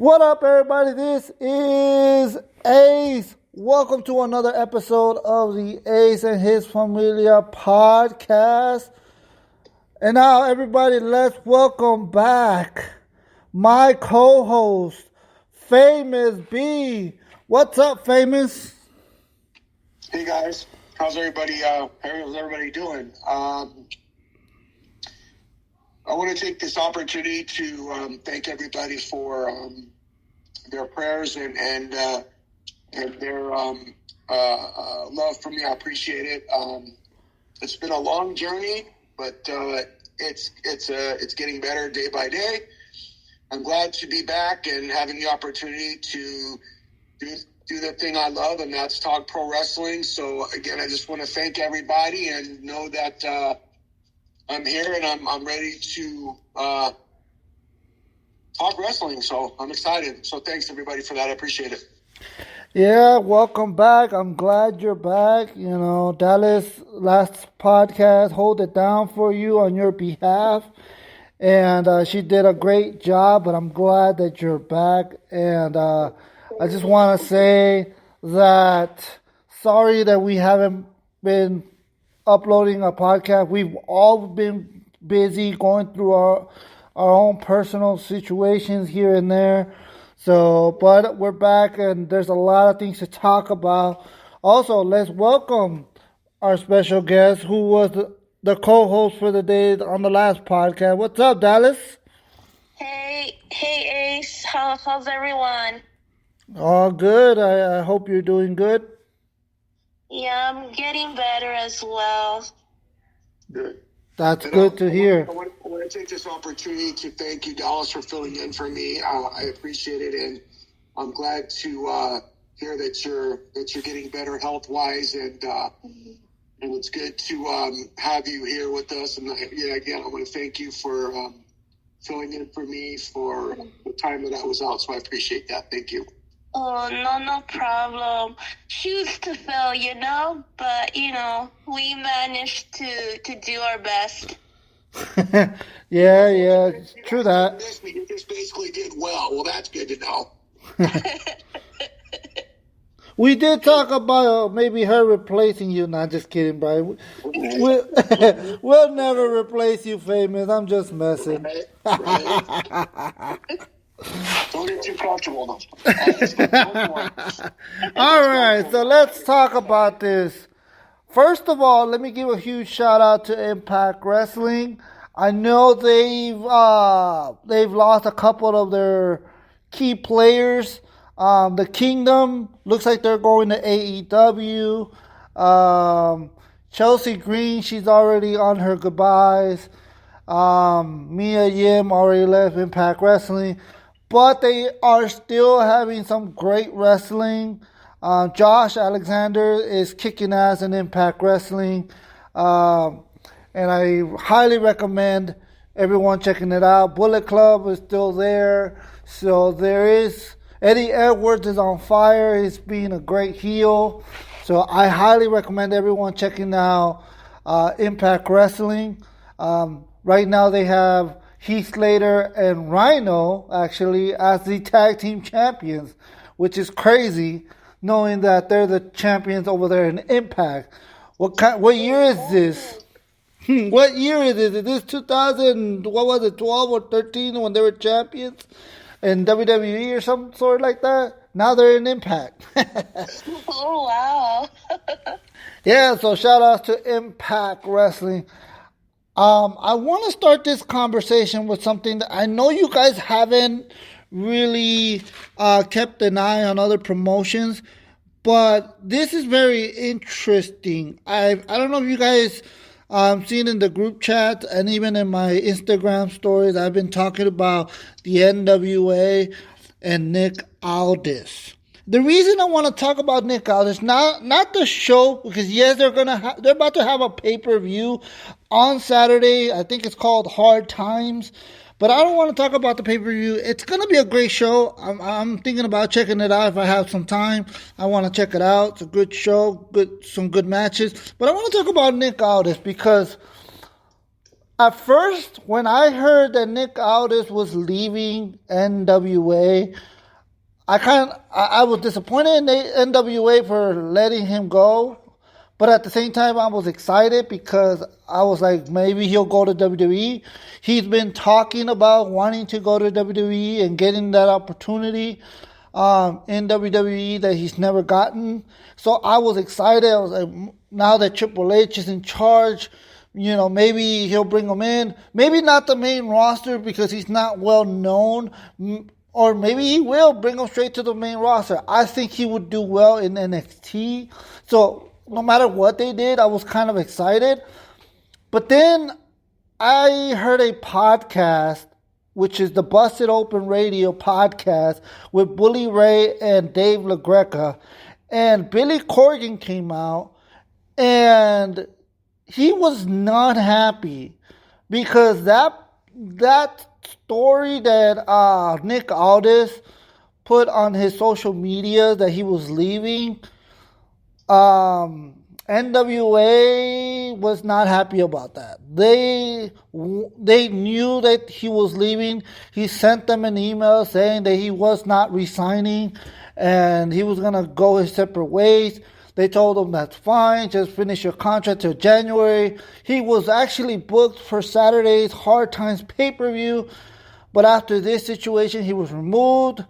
What up, everybody? This is Ace. Welcome to another episode of the Ace and His Familia podcast. And now, everybody, let's welcome back my co-host, Famous B. What's up, Famous? Hey guys, how's everybody doing? I want to take this opportunity to thank everybody for their prayers and their love for me. I appreciate it. It's been a long journey, but it's getting better day by day. I'm glad to be back and having the opportunity to do the thing I love, and that's talk pro wrestling. So again, I just want to thank everybody and know that I'm here and I'm ready to talk wrestling. So I'm excited. So thanks everybody for that. I appreciate it. Yeah, welcome back. I'm glad you're back. You know, Dalis last podcast hold it down for you on your behalf. And she did a great job, but I'm glad that you're back. And I just want to say that sorry that we haven't been uploading a podcast. We've all been busy going through our own personal situations here and there. So, but we're back and there's a lot of things to talk about. Also, let's welcome our special guest who was the co-host for the day on the last podcast. What's up, Dalis? Hey Ace, how's everyone? All good. I hope you're doing good. Yeah, I'm getting better as well. Good. That's good to hear. I want to take this opportunity to thank you, Dalis, for filling in for me. I appreciate it, and I'm glad to hear that you're getting better health wise, and it's good to have you here with us. And again, I want to thank you for filling in for me for the time that I was out. So I appreciate that. Thank you. Oh, no problem. Shoes to fill, but, we managed to do our best. yeah, true that. You just basically did well. Well, that's good to know. We did talk about maybe her replacing you. Not just kidding, Brian. We'll never replace you, Famous. I'm just messing. Right. Don't get too comfortable. All right, so let's talk about this. First of all, let me give a huge shout out to Impact Wrestling. I know they've lost a couple of their key players. The Kingdom looks like they're going to AEW. Chelsea Green, she's already on her goodbyes. Mia Yim already left Impact Wrestling. But they are still having some great wrestling. Josh Alexander is kicking ass in Impact Wrestling. And I highly recommend everyone checking it out. Bullet Club is still there. So there is... Eddie Edwards is on fire. He's being a great heel. So I highly recommend everyone checking out Impact Wrestling. Right now they have Heath Slater and Rhino actually as the tag team champions, which is crazy knowing that they're the champions over there in Impact. What year is this? What year is it? Is this 12 or 13 when they were champions in WWE or some sort like that? Now they're in Impact. Oh, wow. Yeah, so shout out to Impact Wrestling. I want to start this conversation with something that I know you guys haven't really kept an eye on other promotions, but this is very interesting. I don't know if you guys seen in the group chat and even in my Instagram stories, I've been talking about the NWA and Nick Aldis. The reason I want to talk about Nick Aldis, not the show, because yes, they're about to have a pay-per-view on Saturday. I think it's called Hard Times, but I don't want to talk about the pay-per-view. It's going to be a great show. I'm thinking about checking it out if I have some time. I want to check it out. It's a good show, some good matches. But I want to talk about Nick Aldis because at first, when I heard that Nick Aldis was leaving NWA, I was disappointed in the NWA for letting him go, but at the same time I was excited because I was like, maybe he'll go to WWE. He's been talking about wanting to go to WWE and getting that opportunity in WWE that he's never gotten. So I was excited. I was like, now that Triple H is in charge, maybe he'll bring him in. Maybe not the main roster because he's not well known. Or maybe he will bring him straight to the main roster. I think he would do well in NXT. So no matter what they did, I was kind of excited. But then I heard a podcast, which is the Busted Open Radio podcast with Bully Ray and Dave LaGreca. And Billy Corgan came out and he was not happy because that story that Nick Aldis put on his social media that he was leaving, NWA was not happy about that. They knew that he was leaving. He sent them an email saying that he was not resigning and he was going to go his separate ways. They told him that's fine, just finish your contract till January. He was actually booked for Saturday's Hard Times pay-per-view, but after this situation, he was removed.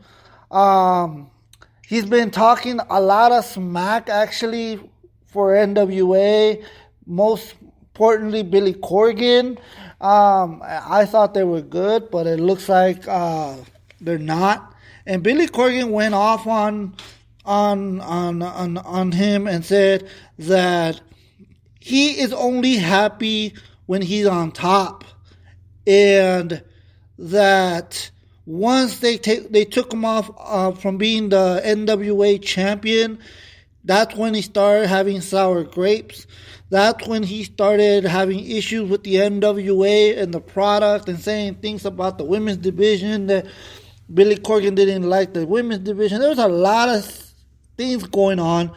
He's been talking a lot of smack, actually, for NWA, most importantly, Billy Corgan. I thought they were good, but it looks like they're not. And Billy Corgan went off on him and said that he is only happy when he's on top, and that once they took him off from being the NWA champion, that's when he started having sour grapes. That's when he started having issues with the NWA and the product and saying things about the women's division that Billy Corgan didn't like the women's division. There was a lot of things going on.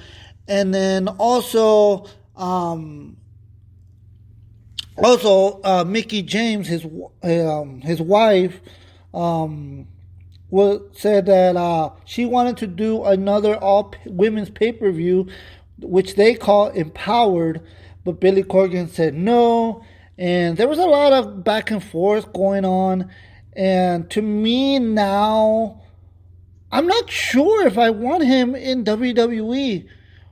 And then also Mickie James, his wife, said that she wanted to do another all women's pay-per-view, which they call Empowered, but Billy Corgan said no. And there was a lot of back and forth going on. And to me now, I'm not sure if I want him in WWE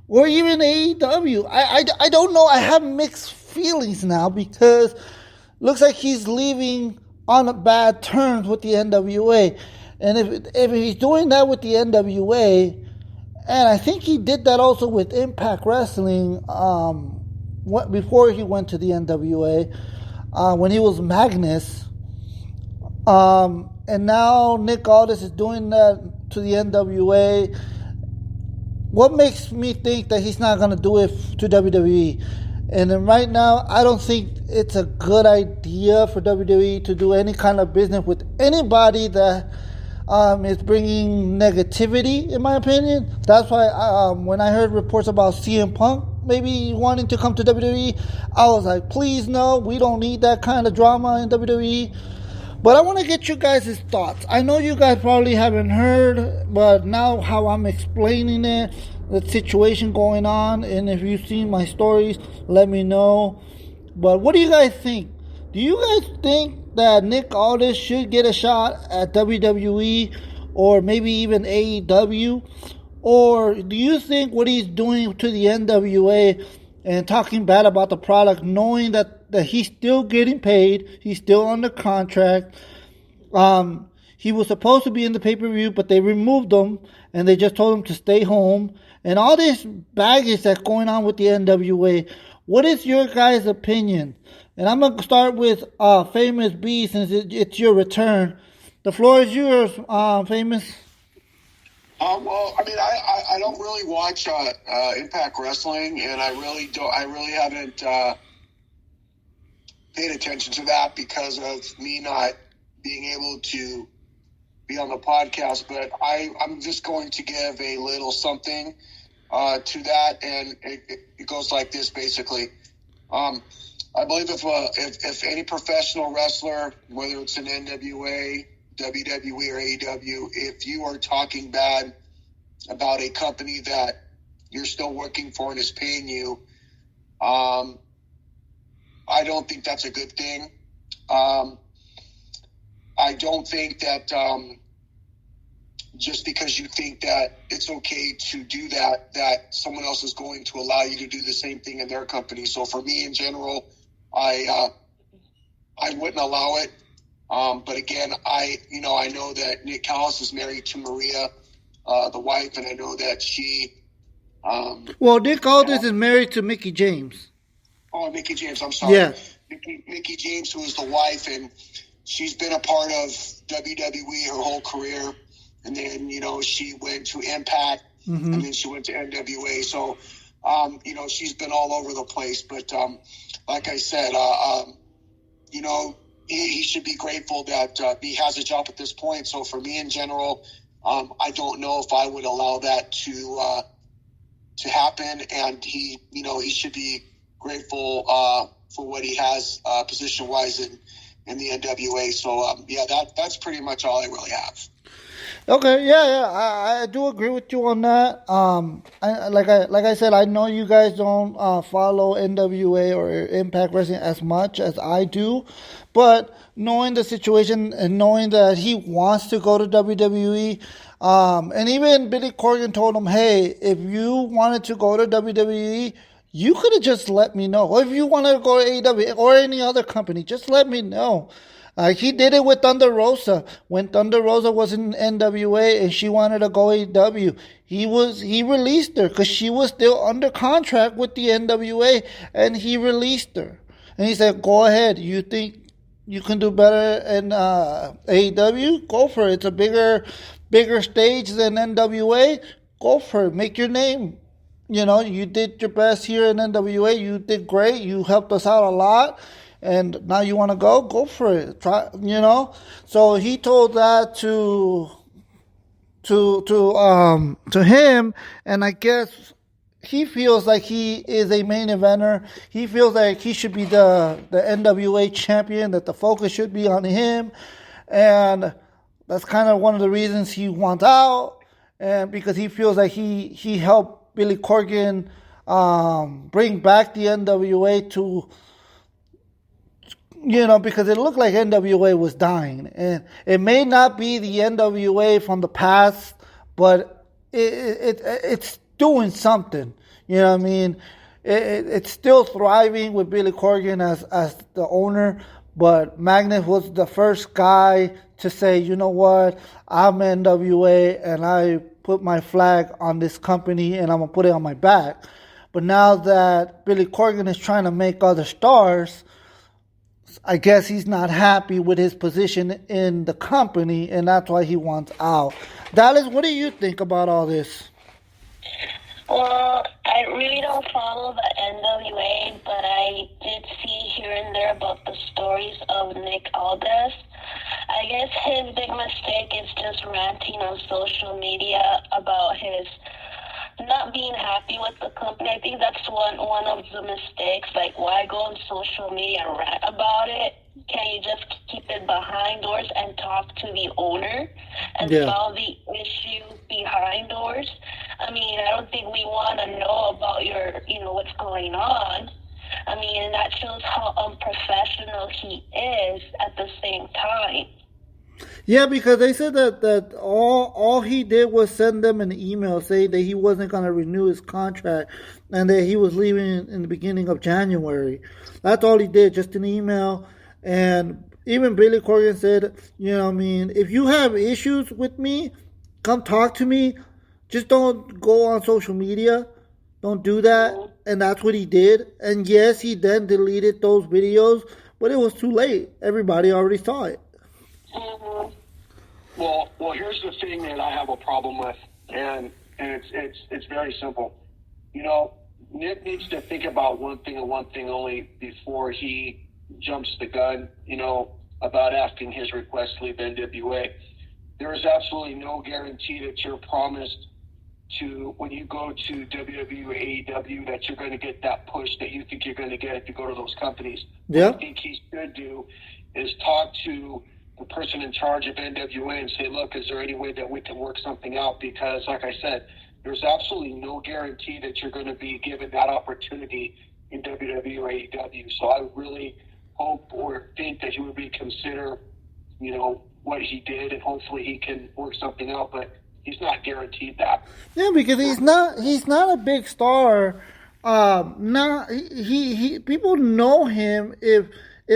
or even AEW. I don't know. I have mixed feelings now because looks like he's leaving on bad terms with the NWA. And if he's doing that with the NWA, and I think he did that also with Impact Wrestling before he went to the NWA, when he was Magnus. And now Nick Aldis is doing that to the NWA. What makes me think that he's not going to do it to WWE? And then right now, I don't think it's a good idea for WWE to do any kind of business with anybody that is bringing negativity, in my opinion. That's why when I heard reports about CM Punk maybe wanting to come to WWE, I was like, please no, we don't need that kind of drama in WWE. But I want to get you guys' thoughts. I know you guys probably haven't heard, but now how I'm explaining it, the situation going on, and if you've seen my stories, let me know. But what do you guys think? Do you guys think that Nick Aldis should get a shot at WWE or maybe even AEW? Or do you think what he's doing to the NWA and talking bad about the product, knowing that he's still getting paid, he's still under contract, he was supposed to be in the pay-per-view, but they removed him, and they just told him to stay home, and all this baggage that's going on with the NWA, what is your guys' opinion? And I'm going to start with Famous B, since it's your return. The floor is yours, Famous. Well, I mean, I don't really watch Impact Wrestling, and I really haven't paid attention to that because of me not being able to be on the podcast. But I'm just going to give a little something to that, and it goes like this, basically. I believe if any professional wrestler, whether it's an NWA, WWE or AEW, if you are talking bad about a company that you're still working for and is paying you, I don't think that's a good thing. I don't think that just because you think that it's okay to do that, that someone else is going to allow you to do the same thing in their company. So for me in general, I wouldn't allow it. But again, I know that Nick Callis is married to Maria, the wife, and I know that she. Well, Nick Aldis is married to Mickie James. Oh, Mickie James. I'm sorry. Yeah. Mickie James, who is the wife, and she's been a part of WWE her whole career. And then, she went to Impact, Mm-hmm. and then she went to NWA. So, she's been all over the place. But like I said, he should be grateful that he has a job at this point. So for me in general, I don't know if I would allow that to happen. And he should be grateful for what he has position-wise in the NWA. So, that's pretty much all I really have. Okay, yeah, I do agree with you on that. Like I said, I know you guys don't follow NWA or Impact Wrestling as much as I do, but knowing the situation and knowing that he wants to go to WWE, and even Billy Corgan told him, hey, if you wanted to go to WWE, you could have just let me know. Or if you wanted to go to AEW or any other company, just let me know. He did it with Thunder Rosa. When Thunder Rosa was in NWA and she wanted to go AEW, he released her because she was still under contract with the NWA, and he released her. And he said, go ahead. You think you can do better in AEW? Go for it. It's a bigger stage than NWA. Go for it. Make your name. You did your best here in NWA. You did great. You helped us out a lot. And now you want to go for it. Try, So he told that to him, and I guess he feels like he is a main eventer. He feels like he should be the NWA champion, that the focus should be on him, and that's kind of one of the reasons he wants out, and because he feels like he helped Billy Corgan bring back the NWA to. Because it looked like NWA was dying. And it may not be the NWA from the past, but it's doing something. You know what I mean? It's still thriving with Billy Corgan as the owner, but Magnus was the first guy to say, you know what, I'm NWA, and I put my flag on this company, and I'm going to put it on my back. But now that Billy Corgan is trying to make other stars, I guess he's not happy with his position in the company, and that's why he wants out. Dalis, what do you think about all this? Well, I really don't follow the NWA, but I did see here and there about the stories of Nick Aldis. I guess his big mistake is just ranting on social media about his not being happy with the company. I think that's one of the mistakes. Like, why go on social media and rant about it? Can you just keep it behind doors and talk to the owner and solve the issue behind doors? I mean, I don't think we want to know about what's going on. I mean, and that shows how unprofessional he is at the same time. Yeah, because they said that all he did was send them an email saying that he wasn't going to renew his contract and that he was leaving in the beginning of January. That's all he did, just an email. And even Billy Corgan said, if you have issues with me, come talk to me. Just don't go on social media. Don't do that. And that's what he did. And yes, he then deleted those videos, but it was too late. Everybody already saw it. Mm-hmm. Well, here's the thing that I have a problem with, and it's very simple. Nick needs to think about one thing and one thing only before he jumps the gun, about asking his request to leave NWA. There is absolutely no guarantee that you're promised to, when you go to WWE or AEW, that you're going to get that push that you think you're going to get if you go to those companies. Yeah. What I think he should do is talk to the person in charge of NWA and say, look, is there any way that we can work something out? Because, like I said, there's absolutely no guarantee that you're going to be given that opportunity in WWE or AEW. So I really hope or think that he would reconsider, what he did, and hopefully he can work something out. But he's not guaranteed that. Yeah, because he's not a big star. He people know him if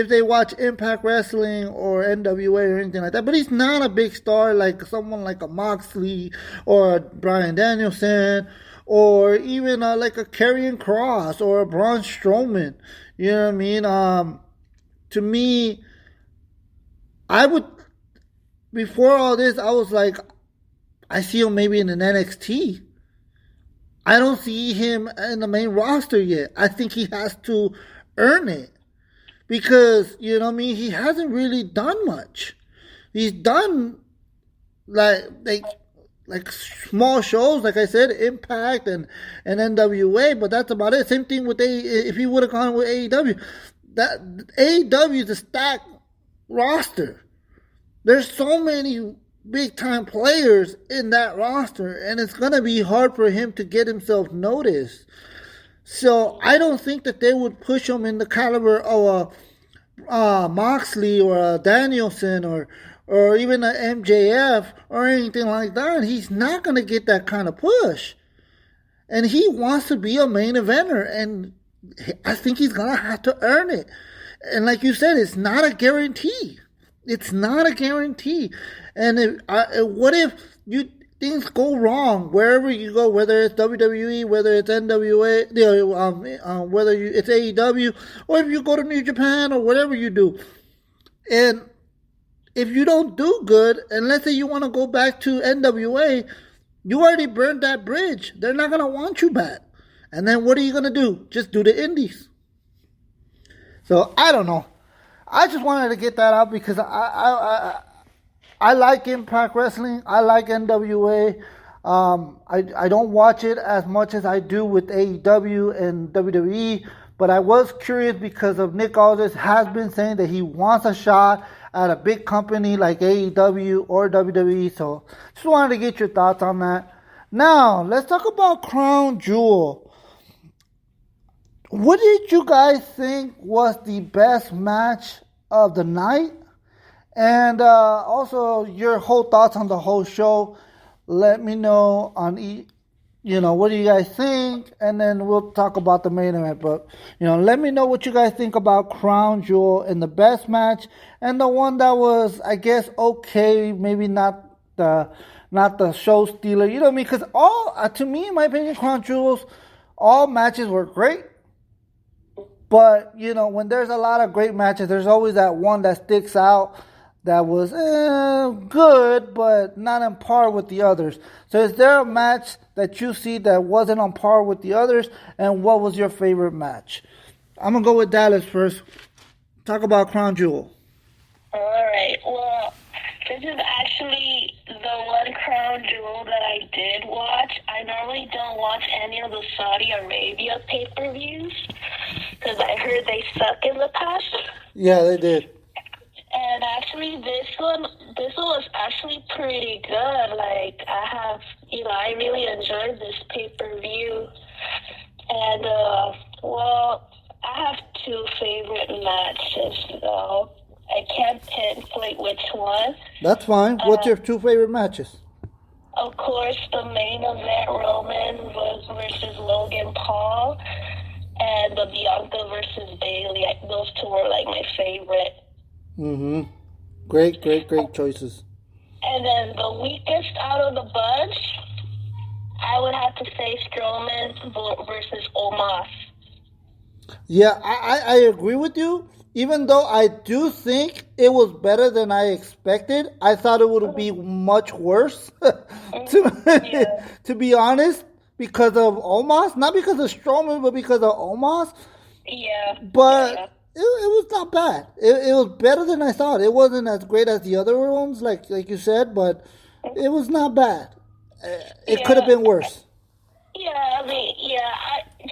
they watch Impact Wrestling or NWA or anything like that. But he's not a big star like someone like a Moxley or a Bryan Danielson or even like a Karrion Kross or a Braun Strowman. You know what I mean? To me, I would, before all this, I was like, I see him maybe in an NXT. I don't see him in the main roster yet. I think he has to earn it. Because, he hasn't really done much. He's done like small shows, like I said, Impact and NWA, but that's about it. Same thing with if he would have gone with AEW. That AEW is a stacked roster. There's so many big time players in that roster, and it's gonna be hard for him to get himself noticed. So I don't think that they would push him in the caliber of a Moxley or a Danielson or even a MJF or anything like that. He's not gonna get that kind of push, and he wants to be a main eventer, and I think he's gonna have to earn it. And like you said, it's not a guarantee. It's not a guarantee. And what if things go wrong wherever you go, whether it's WWE, whether it's NWA, whether it's AEW, or if you go to New Japan or whatever you do. And if you don't do good, and let's say you want to go back to NWA, you already burned that bridge. They're not going to want you back. And then what are you going to do? Just do the indies. So I don't know. I just wanted to get that out because I like Impact Wrestling. I like NWA. I don't watch it as much as I do with AEW and WWE, but I was curious because of Nick Aldis has been saying that he wants a shot at a big company like AEW or WWE. So just wanted to get your thoughts on that. Now, let's talk about Crown Jewel. What did you guys think was the best match of the night? And also your whole thoughts on the whole show. Let me know on what do you guys think, and then we'll talk about the main event. But let me know what you guys think about Crown Jewel and the best match and the one that was, I guess, okay, maybe not the show stealer. You know what I mean? Because to me, in my opinion, Crown Jewels, all matches were great. But when there's a lot of great matches, there's always that one that sticks out that was good, but not on par with the others. So is there a match that you see that wasn't on par with the others? And what was your favorite match? I'm going to go with Dalis first. Talk about Crown Jewel. All right. Well, this is actually the one Crown Jewel that I did watch. I normally don't watch any of the Saudi Arabia pay-per-views because I heard they suck in the past. Yeah, they did. And actually, this one was actually pretty good. Like, I really enjoyed this pay-per-view. And, I have two favorite matches, though. I can't pinpoint which one. That's fine. What's your two favorite matches? Of course, the main event, Roman versus Logan Paul, and the Bianca versus Bayley. Those two were, my favorite. Mm-hmm. Great choices. And then the weakest out of the bunch, I would have to say Strowman versus Omos. Yeah, I agree with you. Even though I do think it was better than I expected, I thought it would be much worse. To be honest, because of Omos, not because of Strowman, but because of Omos. Yeah. But it was not bad. It was better than I thought. It wasn't as great as the other ones, like you said, but it was not bad. It could have been worse. Yeah,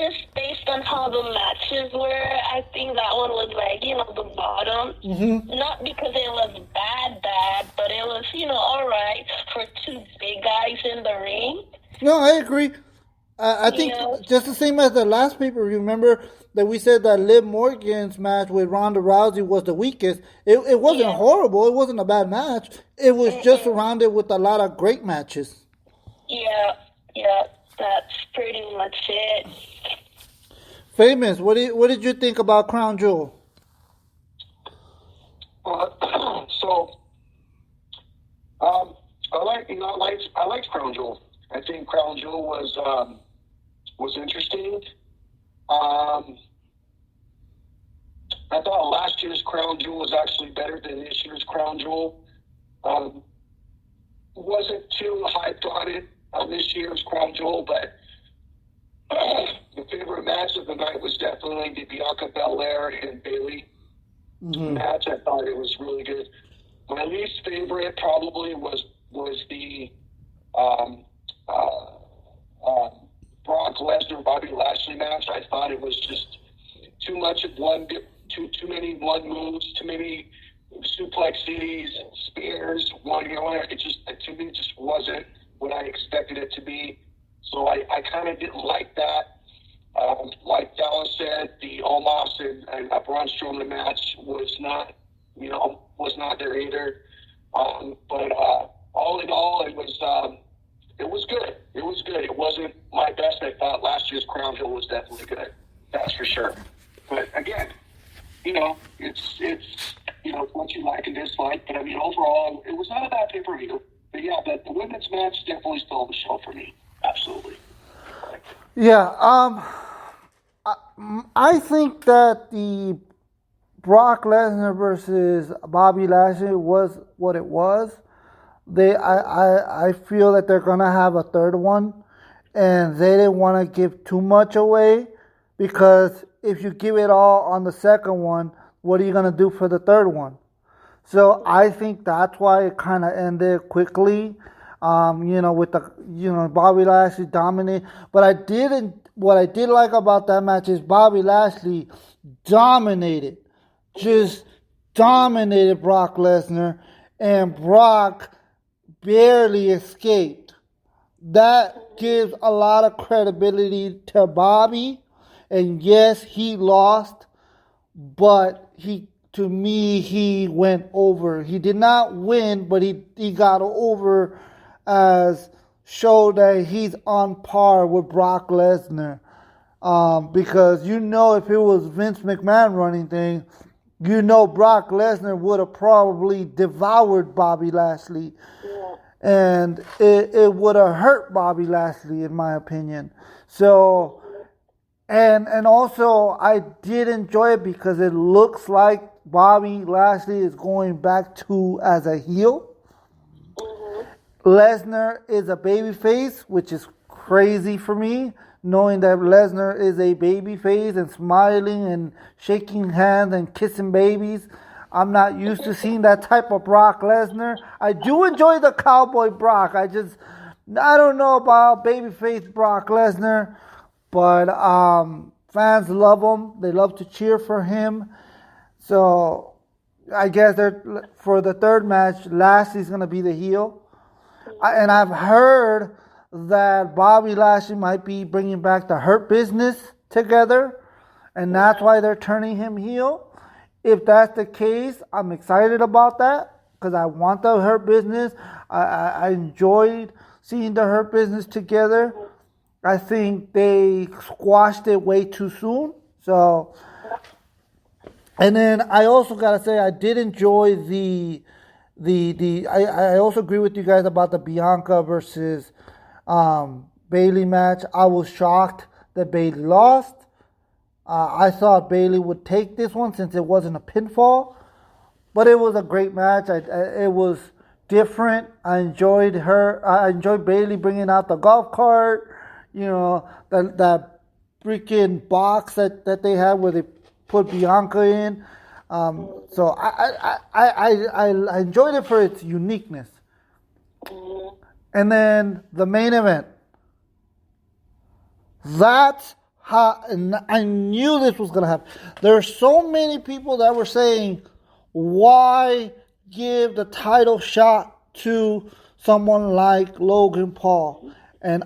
just based on how the matches were, I think that one was like, the bottom. Mm-hmm. Not because it was bad, but it was, all right for two big guys in the ring. No, I agree. I think just the same as the last paper. Remember that we said that Liv Morgan's match with Ronda Rousey was the weakest. It wasn't horrible. It wasn't a bad match. It was just surrounded with a lot of great matches. Yeah, that's pretty much it. Famous, what did you think about Crown Jewel? I liked Crown Jewel. I think Crown Jewel was interesting. I thought last year's Crown Jewel was actually better than this year's Crown Jewel. Wasn't too hyped on it on this year's Crown Jewel, but the favorite match of the night was definitely the Bianca Belair and Bayley match. I thought it was really good. My least favorite probably was the Brock Lesnar Bobby Lashley match. I thought it was just too much of too many one moves, too many suplex cities, spears, it just, to me, just wasn't what I expected it to be. So I kind of didn't like that. Like Dallas said, the Omos and Braun Strowman match was not there either. But all in all, it was good. It was good. It wasn't my best. I thought last year's Crown Jewel was definitely good. That's for sure. But again, it's what you like and dislike. But I mean, overall, it was not a bad pay-per-view. But yeah, the women's match definitely stole the show for me. Absolutely. Yeah. I think that the Brock Lesnar versus Bobby Lashley was what it was. I feel that they're gonna have a third one, and they didn't want to give too much away, because if you give it all on the second one, what are you gonna do for the third one? So I think that's why it kind of ended quickly. With the Bobby Lashley dominate. But what I did like about that match is Bobby Lashley dominated Brock Lesnar, and Brock barely escaped. That gives a lot of credibility to Bobby. And yes, he lost, but to me, he went over. He did not win, but he got over, as show that he's on par with Brock Lesnar. Because if it was Vince McMahon running things, Brock Lesnar would have probably devoured Bobby Lashley. Yeah. And it would have hurt Bobby Lashley, in my opinion. So, and also, I did enjoy it because it looks like Bobby Lashley is going back as a heel. Lesnar is a babyface, which is crazy for me, knowing that Lesnar is a babyface and smiling and shaking hands and kissing babies. I'm not used to seeing that type of Brock Lesnar. I do enjoy the Cowboy Brock. I don't know about babyface Brock Lesnar, but fans love him. They love to cheer for him. So I guess for the third match, Lashley's going to be the heel. And I've heard that Bobby Lashley might be bringing back the Hurt Business together, and that's why they're turning him heel. If that's the case, I'm excited about that, because I want the Hurt Business. I enjoyed seeing the Hurt Business together. I think they squashed it way too soon. So, and then I also gotta say, I did enjoy I also agree with you guys about the Bianca versus Bayley match. I was shocked that Bayley lost. I thought Bayley would take this one since it wasn't a pinfall, but it was a great match. It was different. I enjoyed her. I enjoyed Bayley bringing out the golf cart. That freaking box that they had where they put Bianca in. So I enjoyed it for its uniqueness. And then the main event. That's and I knew this was going to happen. There are so many people that were saying, why give the title shot to someone like Logan Paul? And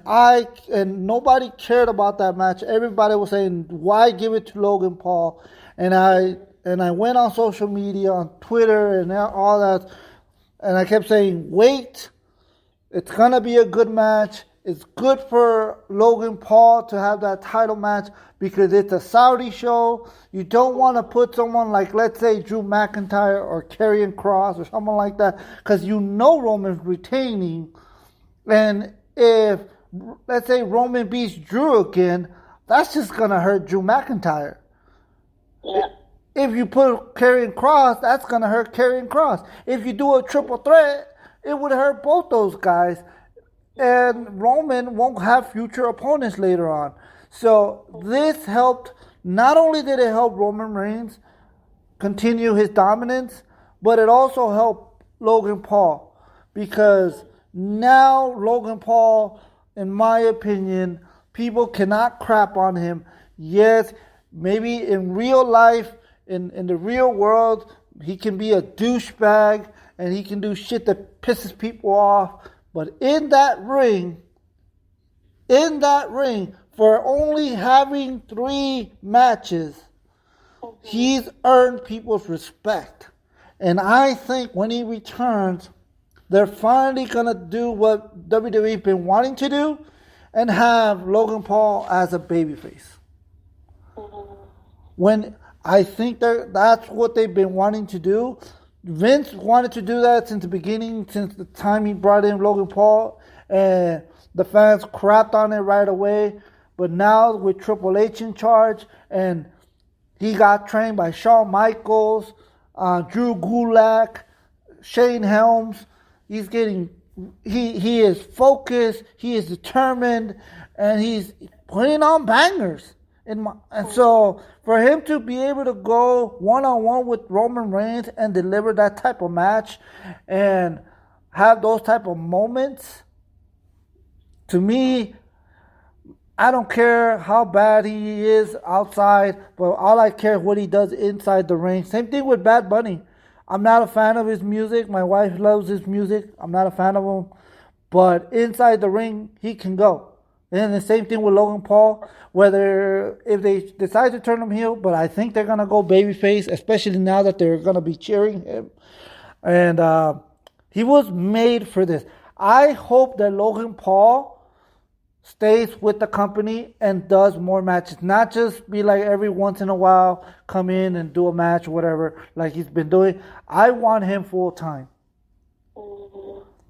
nobody cared about that match. Everybody was saying, why give it to Logan Paul? And I went on social media, on Twitter and all that, and I kept saying, wait, it's going to be a good match. It's good for Logan Paul to have that title match because it's a Saudi show. You don't want to put someone like, let's say, Drew McIntyre or Karrion Kross or someone like that, because you know Roman's retaining. And if, let's say, Roman beats Drew again, that's just going to hurt Drew McIntyre. Yeah. If you put Karrion Kross, that's going to hurt Karrion Kross. If you do a triple threat, it would hurt both those guys. And Roman won't have future opponents later on. So this helped. Not only did it help Roman Reigns continue his dominance, but it also helped Logan Paul. Because now Logan Paul, in my opinion, people cannot crap on him. Yes, maybe in real life, in the real world, he can be a douchebag and he can do shit that pisses people off. But in that ring, for only having 3 matches, he's earned people's respect. And I think when he returns, they're finally going to do what WWE's been wanting to do and have Logan Paul as a babyface. When I think that's what they've been wanting to do. Vince wanted to do that since the beginning, since the time he brought in Logan Paul, and the fans crapped on it right away. But now with Triple H in charge, and he got trained by Shawn Michaels, Drew Gulak, Shane Helms. He is focused, he is determined, and he's putting on bangers. And so for him to be able to go one-on-one with Roman Reigns and deliver that type of match and have those type of moments, to me, I don't care how bad he is outside, but all I care is what he does inside the ring. Same thing with Bad Bunny. I'm not a fan of his music. My wife loves his music. I'm not a fan of him. But inside the ring, he can go. And the same thing with Logan Paul, if they decide to turn him heel, but I think they're going to go babyface, especially now that they're going to be cheering him. And he was made for this. I hope that Logan Paul stays with the company and does more matches, not just be like every once in a while, come in and do a match or whatever, like he's been doing. I want him full time.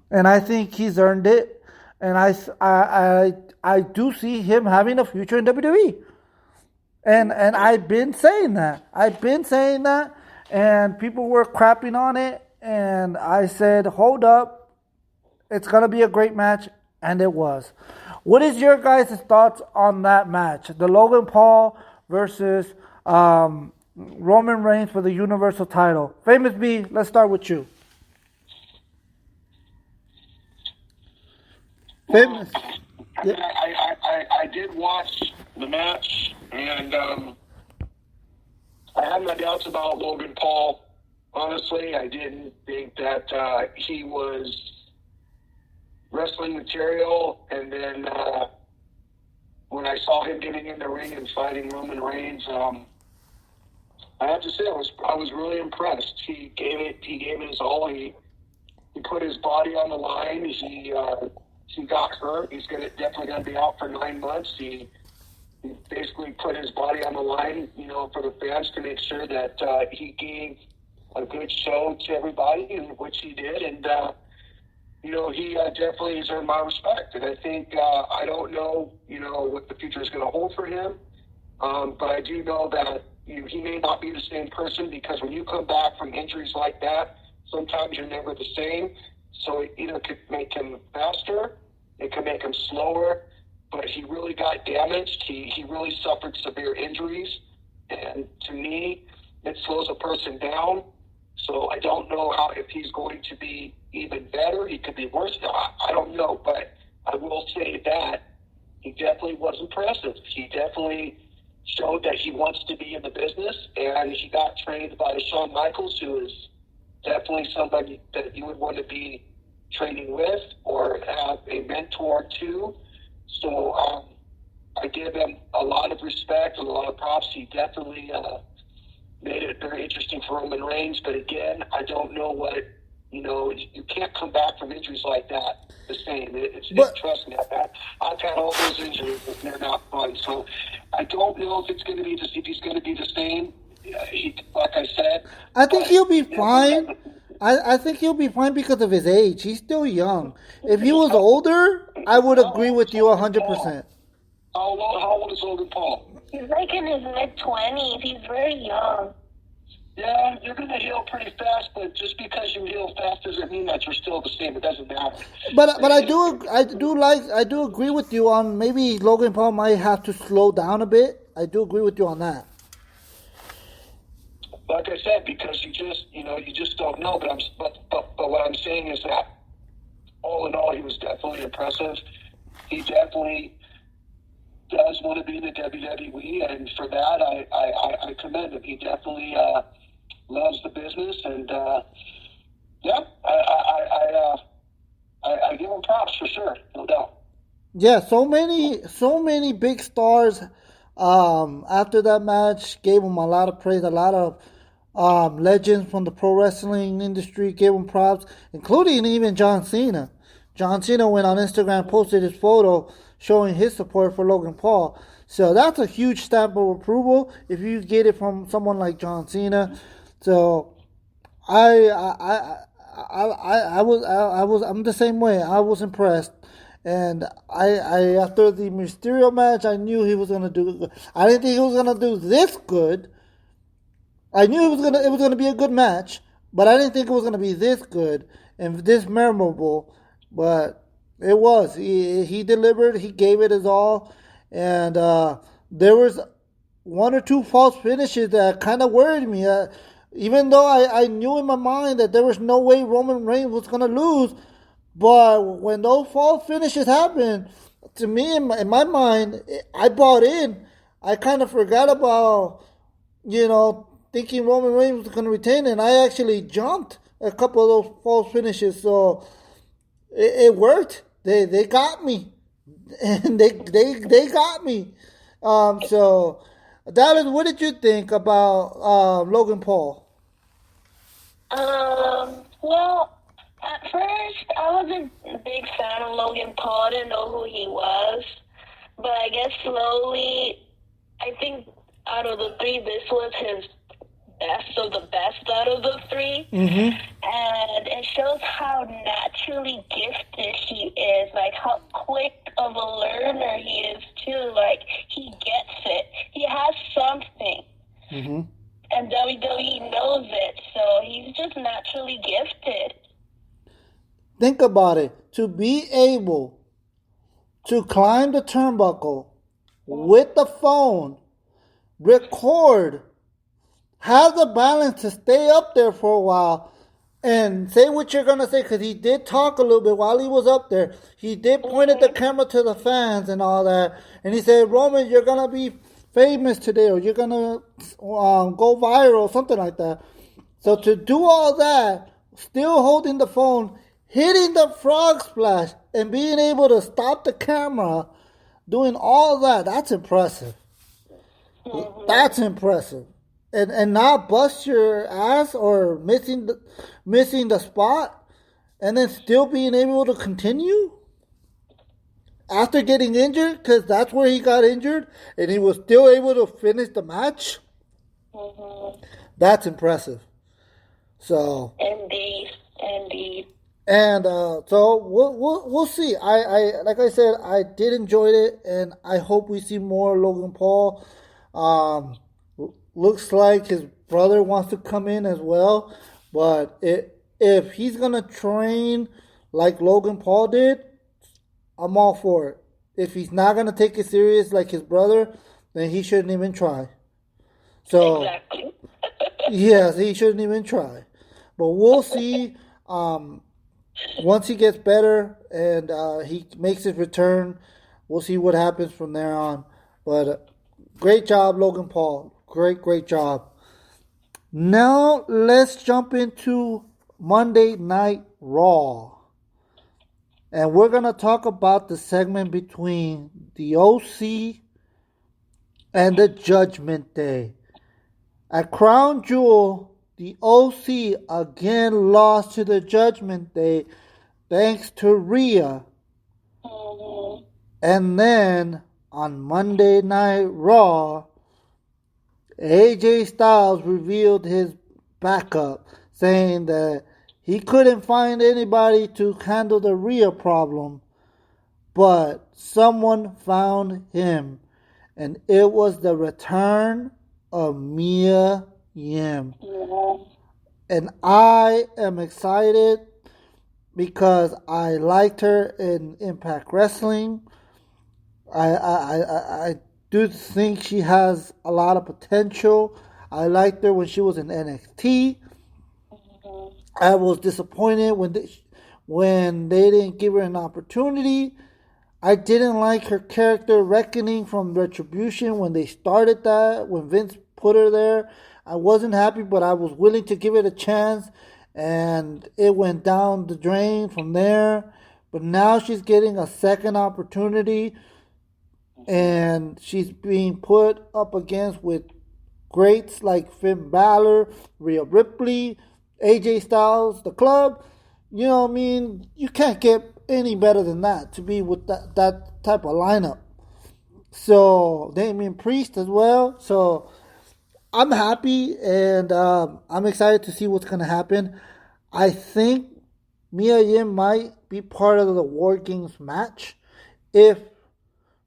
And I think he's earned it. And I do see him having a future in WWE. And I've been saying that. And people were crapping on it. And I said, hold up. It's going to be a great match. And it was. What is your guys' thoughts on that match? The Logan Paul versus Roman Reigns for the Universal title. Famous B, let's start with you. Famous. I did watch the match, and I had my doubts about Logan Paul. Honestly, I didn't think that he was wrestling material. And then when I saw him getting in the ring and fighting Roman Reigns, I have to say I was really impressed. He gave it his all. He put his body on the line. He got hurt. He's definitely going to be out for 9 months. He basically put his body on the line, for the fans to make sure that he gave a good show to everybody, which he did. And, he definitely has earned my respect. And I think, I don't know, what the future is going to hold for him. But I do know that he may not be the same person, because when you come back from injuries like that, sometimes you're never the same. So it either could make him faster, it could make him slower, but he really got damaged. He really suffered severe injuries, and to me, it slows a person down. So I don't know if he's going to be even better. He could be worse. I don't know, but I will say that he definitely was impressive. He definitely showed that he wants to be in the business, and he got trained by Shawn Michaels, who is definitely somebody that you would want to be training with or have a mentor to. So I give him a lot of respect and a lot of props. He definitely made it very interesting for Roman Reigns. But again, I don't know what, you can't come back from injuries like that the same. Trust me, I've had all those injuries, and they're not fun. So I don't know if he's going to be the same. Like I said, I think he'll be fine. I think he'll be fine because of his age. He's still young. If he was older, I would agree with you 100%. How old is Logan Paul? He's like in his mid-20s. He's very young. Yeah, you're going to heal pretty fast, but just because you heal fast doesn't mean that you're still the same. It doesn't matter. But I do agree with you on maybe Logan Paul might have to slow down a bit. I do agree with you on that. Like I said, because you just don't know. But what I'm saying is that all in all, he was definitely impressive. He definitely does want to be in the WWE, and for that, I commend him. He definitely loves the business, and I give him props for sure, no doubt. Yeah, so many big stars after that match gave him a lot of praise. A lot of legends from the pro wrestling industry gave him props, including even John Cena. John Cena went on Instagram, posted his photo showing his support for Logan Paul. So that's a huge stamp of approval if you get it from someone like John Cena. So I'm the same way. I was impressed. And I after the Mysterio match, I knew he was gonna do good. I didn't think he was gonna do this good. I knew it was gonna be a good match, but I didn't think it was gonna be this good and this memorable. But it was. He delivered. He gave it his all, and there was one or two false finishes that kind of worried me. Even though I knew in my mind that there was no way Roman Reigns was gonna lose. But when those false finishes happened, to me, in my mind, I bought in. I kind of forgot about, thinking Roman Reigns was going to retain, and I actually jumped a couple of those false finishes. So it worked. They got me, and they got me. So, Dalis, what did you think about Logan Paul? Well. At first, I wasn't a big fan of Logan Paul. I didn't know who he was. But I guess slowly, I think out of the three, this was his best of the best out of the three. Mm-hmm. And it shows how naturally gifted he is, like how quick of a learner he is, too. Like, he gets it. He has something. Mm-hmm. And WWE knows it. So he's just naturally gifted. Think about it. To be able to climb the turnbuckle with the phone, record, have the balance to stay up there for a while, and say what you're going to say, because he did talk a little bit while he was up there. He did point at the camera to the fans and all that. And he said, Roman, you're going to be famous today, or you're going to go viral, something like that. So to do all that, still holding the phone, hitting the frog splash, and being able to stop the camera, doing all that, that's impressive. That's impressive. And not bust your ass or missing the spot, and then still being able to continue after getting injured, because that's where he got injured, and he was still able to finish the match. Mm-hmm. That's impressive. So Indeed. And so we'll see. I like I said, I did enjoy it, and I hope we see more Logan Paul. Looks like his brother wants to come in as well, but if he's gonna train like Logan Paul did, I'm all for it. If he's not gonna take it serious like his brother, then he shouldn't even try. So exactly. yes, he shouldn't even try. But we'll see. Once he gets better and he makes his return, we'll see what happens from there on. But great job, Logan Paul. Great job. Now let's jump into Monday Night Raw. And we're going to talk about the segment between the OC and the Judgment Day. At Crown Jewel, the OC again lost to the Judgment Day thanks to Rhea. And then on Monday Night Raw, AJ Styles revealed his backup, saying that he couldn't find anybody to handle the Rhea problem, but someone found him, and it was the return of Mia Yim. And I am excited because I liked her in Impact Wrestling. I do think she has a lot of potential. I liked her when she was in NXT. I was disappointed when they didn't give her an opportunity. I didn't like her character Reckoning from Retribution when they started that, when Vince put her there. I wasn't happy, but I was willing to give it a chance, and it went down the drain from there. But now she's getting a second opportunity, and she's being put up against with greats like Finn Balor, Rhea Ripley, AJ Styles, the club. You know what I mean? You can't get any better than that to be with that type of lineup. So, Damian Priest as well. So, I'm happy, and I'm excited to see what's going to happen. I think Mia Yim might be part of the War Games match if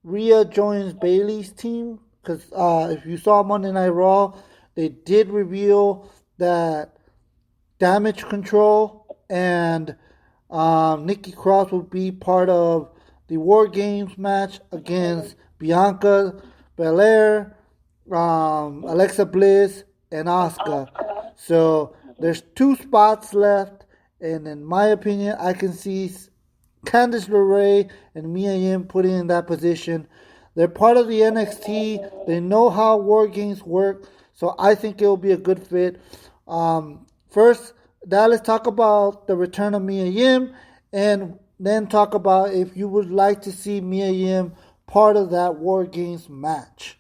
Rhea joins Bayley's team. Because if you saw Monday Night Raw, they did reveal that Damage Control and Nikki Cross will be part of the War Games match against Bianca Belair, Alexa Bliss, and Asuka. So there's 2 spots left, and in my opinion, I can see Candice LeRae and Mia Yim putting in that position. They're part of the NXT. They know how War Games work, so I think it will be a good fit. First, Dallas, talk about the return of Mia Yim, and then talk about if you would like to see Mia Yim part of that War Games match.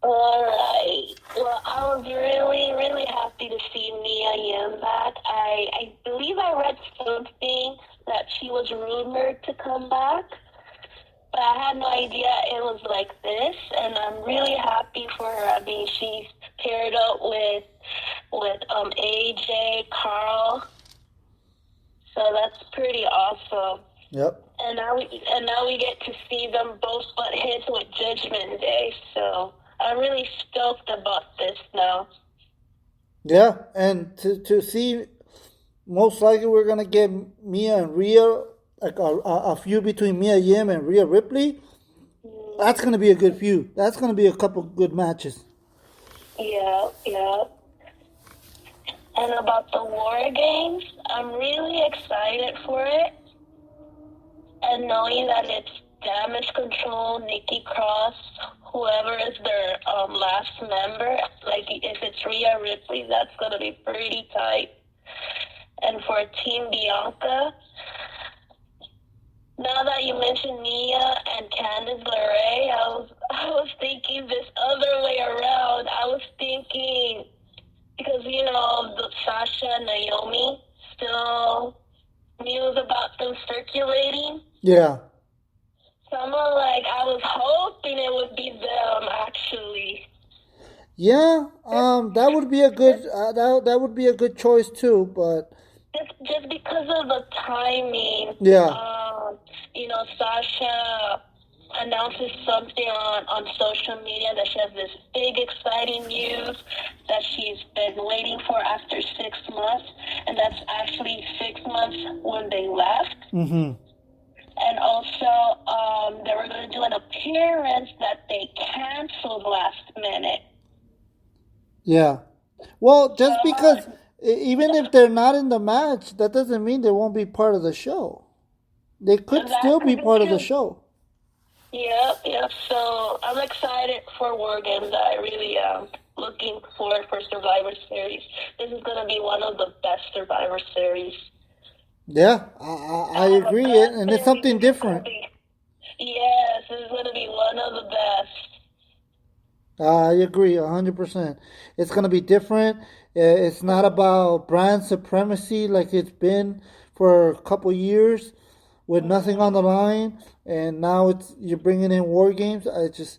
Alright. Well, I was really happy to see Mia Yim back. I believe I read something that she was rumored to come back, but I had no idea it was like this, and I'm really happy for her. I mean, she's paired up with AJ, Carl, so that's pretty awesome. Yep. And now we get to see them both butt heads with Judgment Day, so I'm really stoked about this now. Yeah, and to see, most likely we're going to get Mia and Rhea, like a feud between Mia Yim and Rhea Ripley. That's going to be a good feud. That's going to be a couple good matches. Yeah. And about the War Games, I'm really excited for it. And knowing that it's Damage Control, Nikki Cross, whoever is their last member, like if it's Rhea Ripley, that's going to be pretty tight. And for Team Bianca, now that you mentioned Mia and Candice LeRae, I was thinking this other way around. I was thinking, because, you know, the Sasha and Naomi, still news about them circulating. Yeah. So I'm like, I was hoping it would be them, actually. Yeah, that would be a good that would be a good choice too, but just because of the timing. Yeah. You know, Sasha announces something on social media that she has this big, exciting news that she's been waiting for after 6 months, and that's actually 6 months when they left. Mm-hmm. And also, they were going to do an appearance that they canceled last minute. Yeah. Well, just because, even if they're not in the match, that doesn't mean they won't be part of the show. They could still be part of the show. Yep, yep. So I'm excited for War Games. I really am looking forward for Survivor Series. This is going to be one of the best Survivor Series. Yeah, I I have a agree, gut and it's feeling something this is going to different. be. Yes, this is going to be one of the best. I agree 100%. It's going to be different. It's not about brand supremacy like it's been for a couple years with nothing on the line, and now it's you're bringing in war games. It's just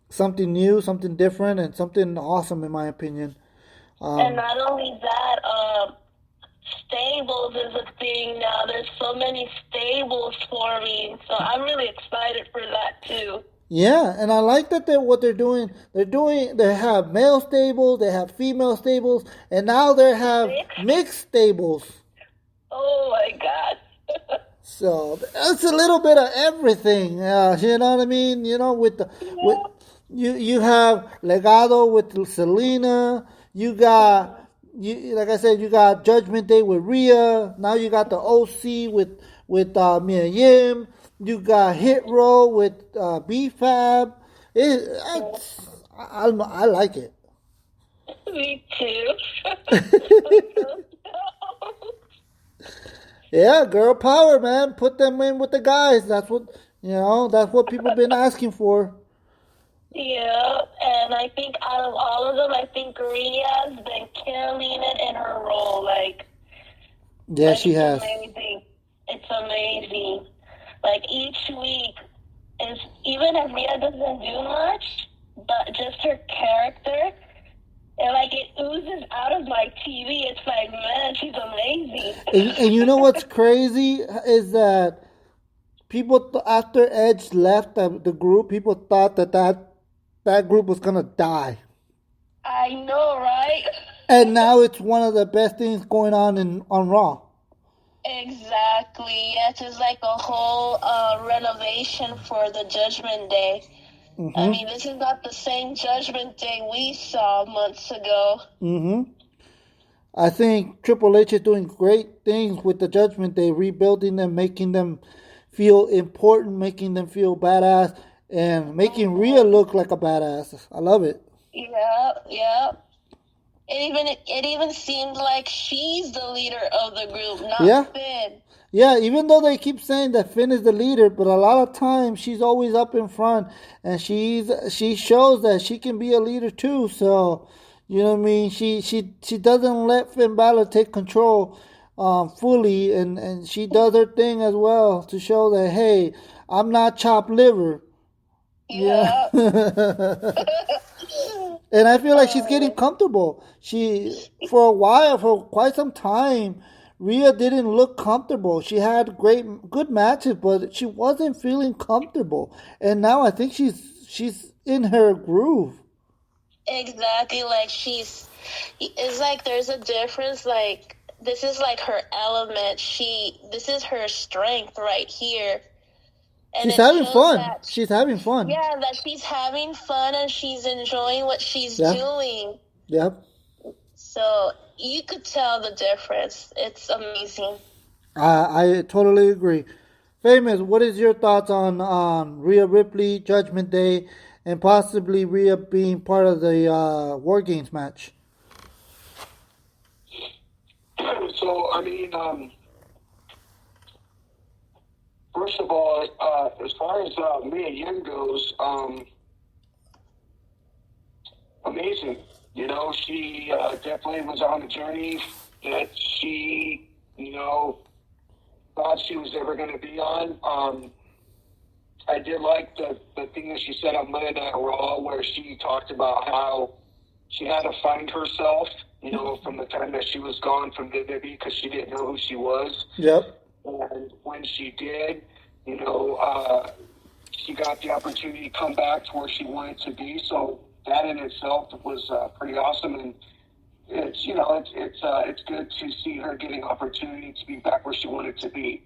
something new, something different, and something awesome in my opinion. And Um, not only that, stables is a thing now. There's so many stables forming, so I'm really excited for that too. yeah, and I like that what they're doing. They have male stables, they have female stables, and now they have Mixed? mixed stables. Oh my god. So it's a little bit of everything. You know what I mean? You know, with Yeah. you have Legado with Selena. You got you like I said, you got Judgment Day with Rhea. Now you got the OC with Mia Yim. You got Hit Row with B-Fab. I like it. Me too. Yeah, girl power, man. Put them in with the guys. That's what That's what people been asking for. Yeah, and I think out of all of them, I think Rhea's been killing it in her role. Yeah, Like she it's has. amazing. It's amazing. Like each week is even if Rhea doesn't do much, but just her character, and like it oozes out of my TV. It's like, man, she's amazing. And you know what's crazy is that after Edge left the group, people thought that group was gonna die, I know, right? and now it's one of the best things going on Raw. Exactly. Yeah, it's like a whole renovation for the Judgment Day. I Mhm. mean, this is not the same Judgment Day we saw months ago. Mhm. I think Triple H is doing great things with the Judgment Day, rebuilding them, making them feel important, making them feel badass, and making Rhea Mhm. look like a badass. I love it. Yeah, yeah. It even seemed like she's the leader of the group, not Yeah. Finn. Yeah, even though they keep saying that Finn is the leader, but a lot of times she's always up in front, and she shows that she can be a leader too. So, you know what I mean? She doesn't let Finn Balor take control fully, and she does her thing as well to show that hey, I'm not chopped liver. Yeah. Yeah. And I feel like she's getting Oh, comfortable. For a while, for quite some time, Rhea didn't look comfortable. She had good matches, but she wasn't feeling comfortable. And now I think she's in her groove. exactly. Like it's like there's a difference. Like this is like her element. This is her strength right here. And She's it having shows fun. that, She's having fun. yeah, that she's having fun and she's enjoying what she's Yeah. doing. Yep. So you could tell the difference. It's amazing. I totally agree. Famous, what is your thoughts on Rhea Ripley, Judgment Day, and possibly Rhea being part of the War Games match? So, I mean, first of all, as far as Mia Yim goes, amazing. You know, she definitely was on a journey that she, thought she was ever going to be on. I did like the thing that she said on Monday Night Raw where she talked about how she had to find herself, from the time that she was gone from WWE because she didn't know who she was. Yep. And when she did, she got the opportunity to come back to where she wanted to be. So that in itself was pretty awesome. And it's good to see her getting opportunity to be back where she wanted to be.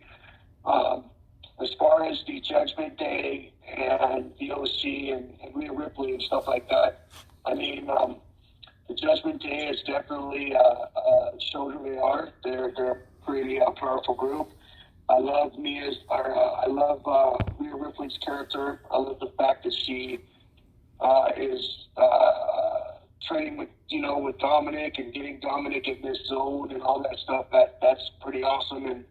As far as the Judgment Day and the OC and Rhea Ripley and stuff like that, I mean, the Judgment Day is definitely showed who they are. They're a pretty powerful group. I love Rhea Ripley Ripley's character. I love the fact that she is training with Dominic and getting Dominic in this zone and all that stuff. That's pretty awesome. And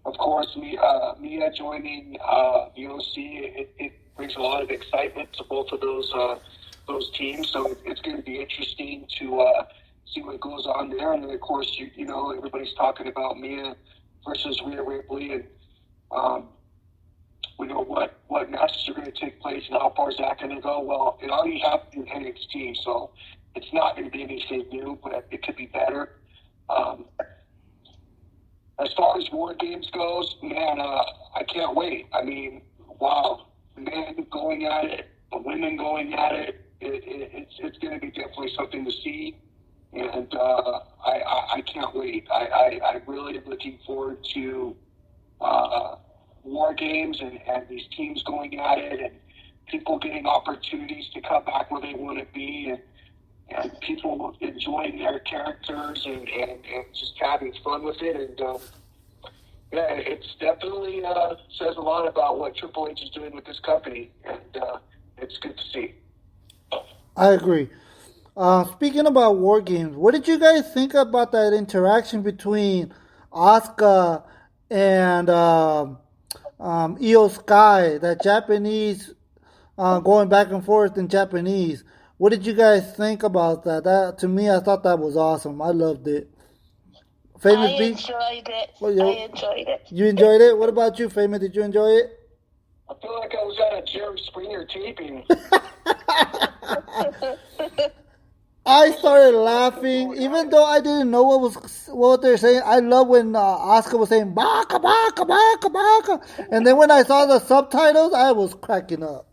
of course, Mia joining the OC, it brings a lot of excitement to both of those teams. So it's going to be interesting to see what goes on there. And then, of course, everybody's talking about Mia versus Rhea Ripley, and we know what matches are going to take place and how far is that going to go. Well, it already happened in NXT, so it's not going to be anything new, but it could be better. As far as War Games goes, man, I can't wait. I mean, wow, the men going at it, the women going at it, it's going to be definitely something to see. And I can't wait. I really am looking forward to War Games and these teams going at it and people getting opportunities to come back where they want to be and people enjoying their characters and just having fun with it. And yeah, it's definitely says a lot about what Triple H is doing with this company, and it's good to see. I agree. Speaking about War Games, what did you guys think about that interaction between Asuka and Io Sky, that Japanese, going back and forth in Japanese? What did you guys think about that? That, to me, I thought that was awesome. I loved it. Famous I enjoyed it. Well, yo, I enjoyed it. You enjoyed it? What about you, Famous? Did you enjoy it? I feel like I was at a Jerry Springer taping. I started laughing, even though I didn't know what they're saying. I love when Asuka was saying "baka baka baka baka," and then when I saw the subtitles, I was cracking up.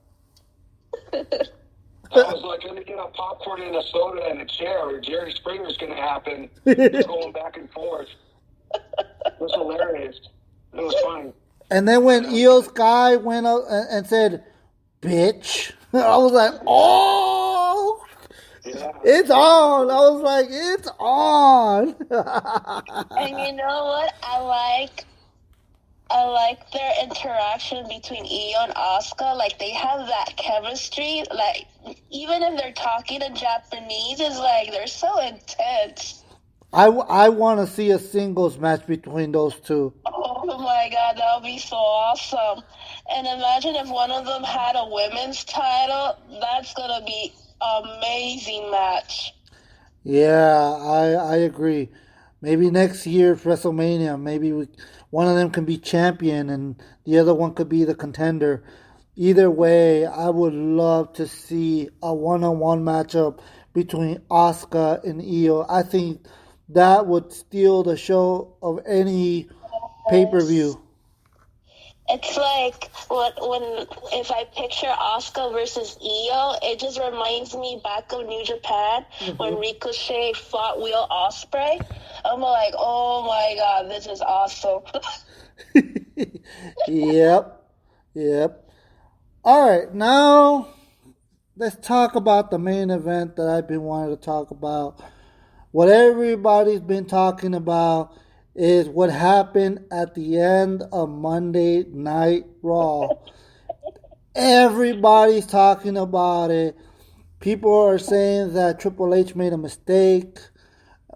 I was like, let me get a popcorn and a soda and a chair, or Jerry Springer's going to happen. Just going back and forth. It was hilarious. It was funny. And then when Io Sky went up and said, "Bitch," I was like, "Oh, Yeah. it's on!" I was like, "It's on!" And you know what? I like their interaction between Io and Asuka. Like, they have that chemistry. Like, even if they're talking in Japanese, it's like they're so intense. I want to see a singles match between those two. Oh my god, that would be so awesome. And imagine if one of them had a women's title. That's going to be amazing match. Yeah, I agree. Maybe next year's WrestleMania, maybe one of them can be champion and the other one could be the contender. Either way, I would love to see a one-on-one matchup between Asuka and Io. I think that would steal the show of any pay-per-view. It's like if I picture Asuka versus Io, it just reminds me back of New Japan when Ricochet fought Will Ospreay. I'm like, oh my god, this is awesome. Yep. All right, now let's talk about the main event that I've been wanting to talk about. What everybody's been talking about is what happened at the end of Monday Night Raw. Everybody's talking about it. People are saying that Triple H made a mistake.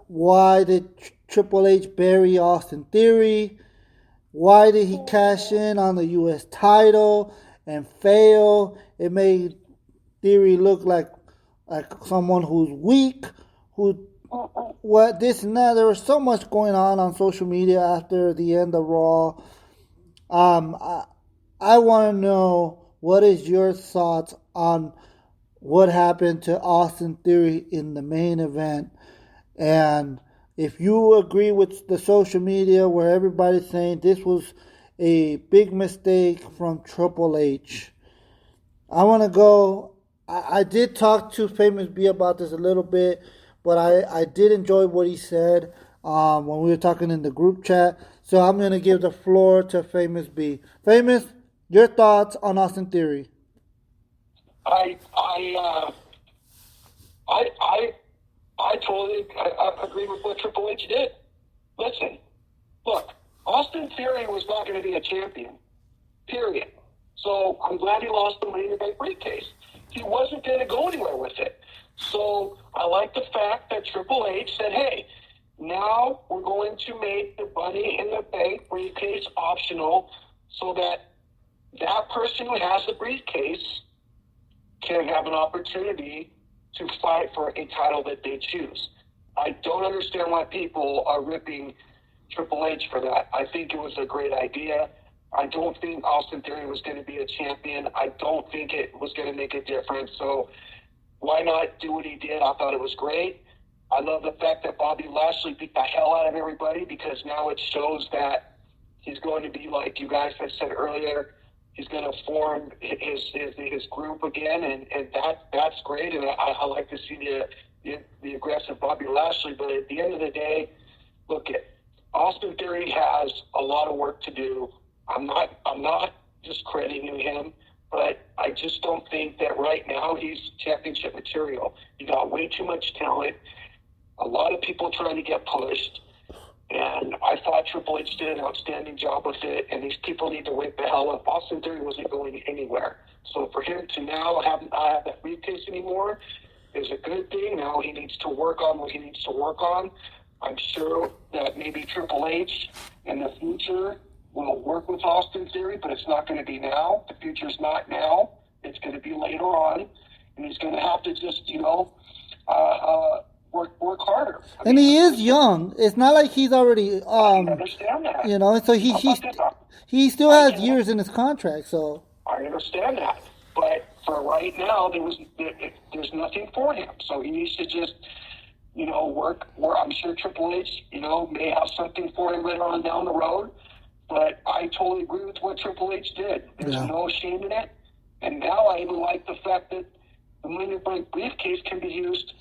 Why did Triple H bury Austin Theory? Why did he cash in on the U.S. title and fail? It made Theory look like someone who's weak, what this and that. There was so much going on social media after the end of Raw. I want to know, what is your thoughts on what happened to Austin Theory in the main event? And if you agree with the social media where everybody's saying this was a big mistake from Triple H. I want to go. I did talk to Famous B about this a little bit, but I did enjoy what he said when we were talking in the group chat. So I'm going to give the floor to Famous B. Famous, your thoughts on Austin Theory? I totally agree with what Triple H did. Listen, look, Austin Theory was not going to be a champion, period. So I'm glad he lost the Money in the Bank briefcase. He wasn't going to go anywhere with it. So I like the fact that Triple H said, hey, now we're going to make the Money in the Bank briefcase optional so that that person who has the briefcase can have an opportunity to fight for a title that they choose. I don't understand why people are ripping Triple H for that. I think it was a great idea. I don't think Austin Theory was going to be a champion. I don't think it was going to make a difference. So why not do what he did? I thought it was great. I love the fact that Bobby Lashley beat the hell out of everybody, because now it shows that he's going to be, like you guys have said earlier, he's going to form his group again, and that's great. And I like to see the aggressive Bobby Lashley. But at the end of the day, look, Austin Theory has a lot of work to do. I'm not discrediting him, but I just don't think that right now he's championship material. You got way too much talent. A lot of people trying to get pushed. And I thought Triple H did an outstanding job with it, and these people need to wake the hell up. Austin Theory wasn't going anywhere. So for him to now not have that briefcase anymore is a good thing. Now he needs to work on what he needs to work on. I'm sure that maybe Triple H in the future will work with Austin Theory, but it's not going to be now. The future's not now. It's going to be later on, and he's going to have to just, work harder. And he is young. It's not like he's already, I understand that. So he still has years in his contract. So I understand that, but for right now, there's nothing for him. So he needs to just, work. I'm sure Triple H, may have something for him later on down the road. But I totally agree with what Triple H did. There's no shame in it. And now I even like the fact that the Money in the Bank briefcase can be used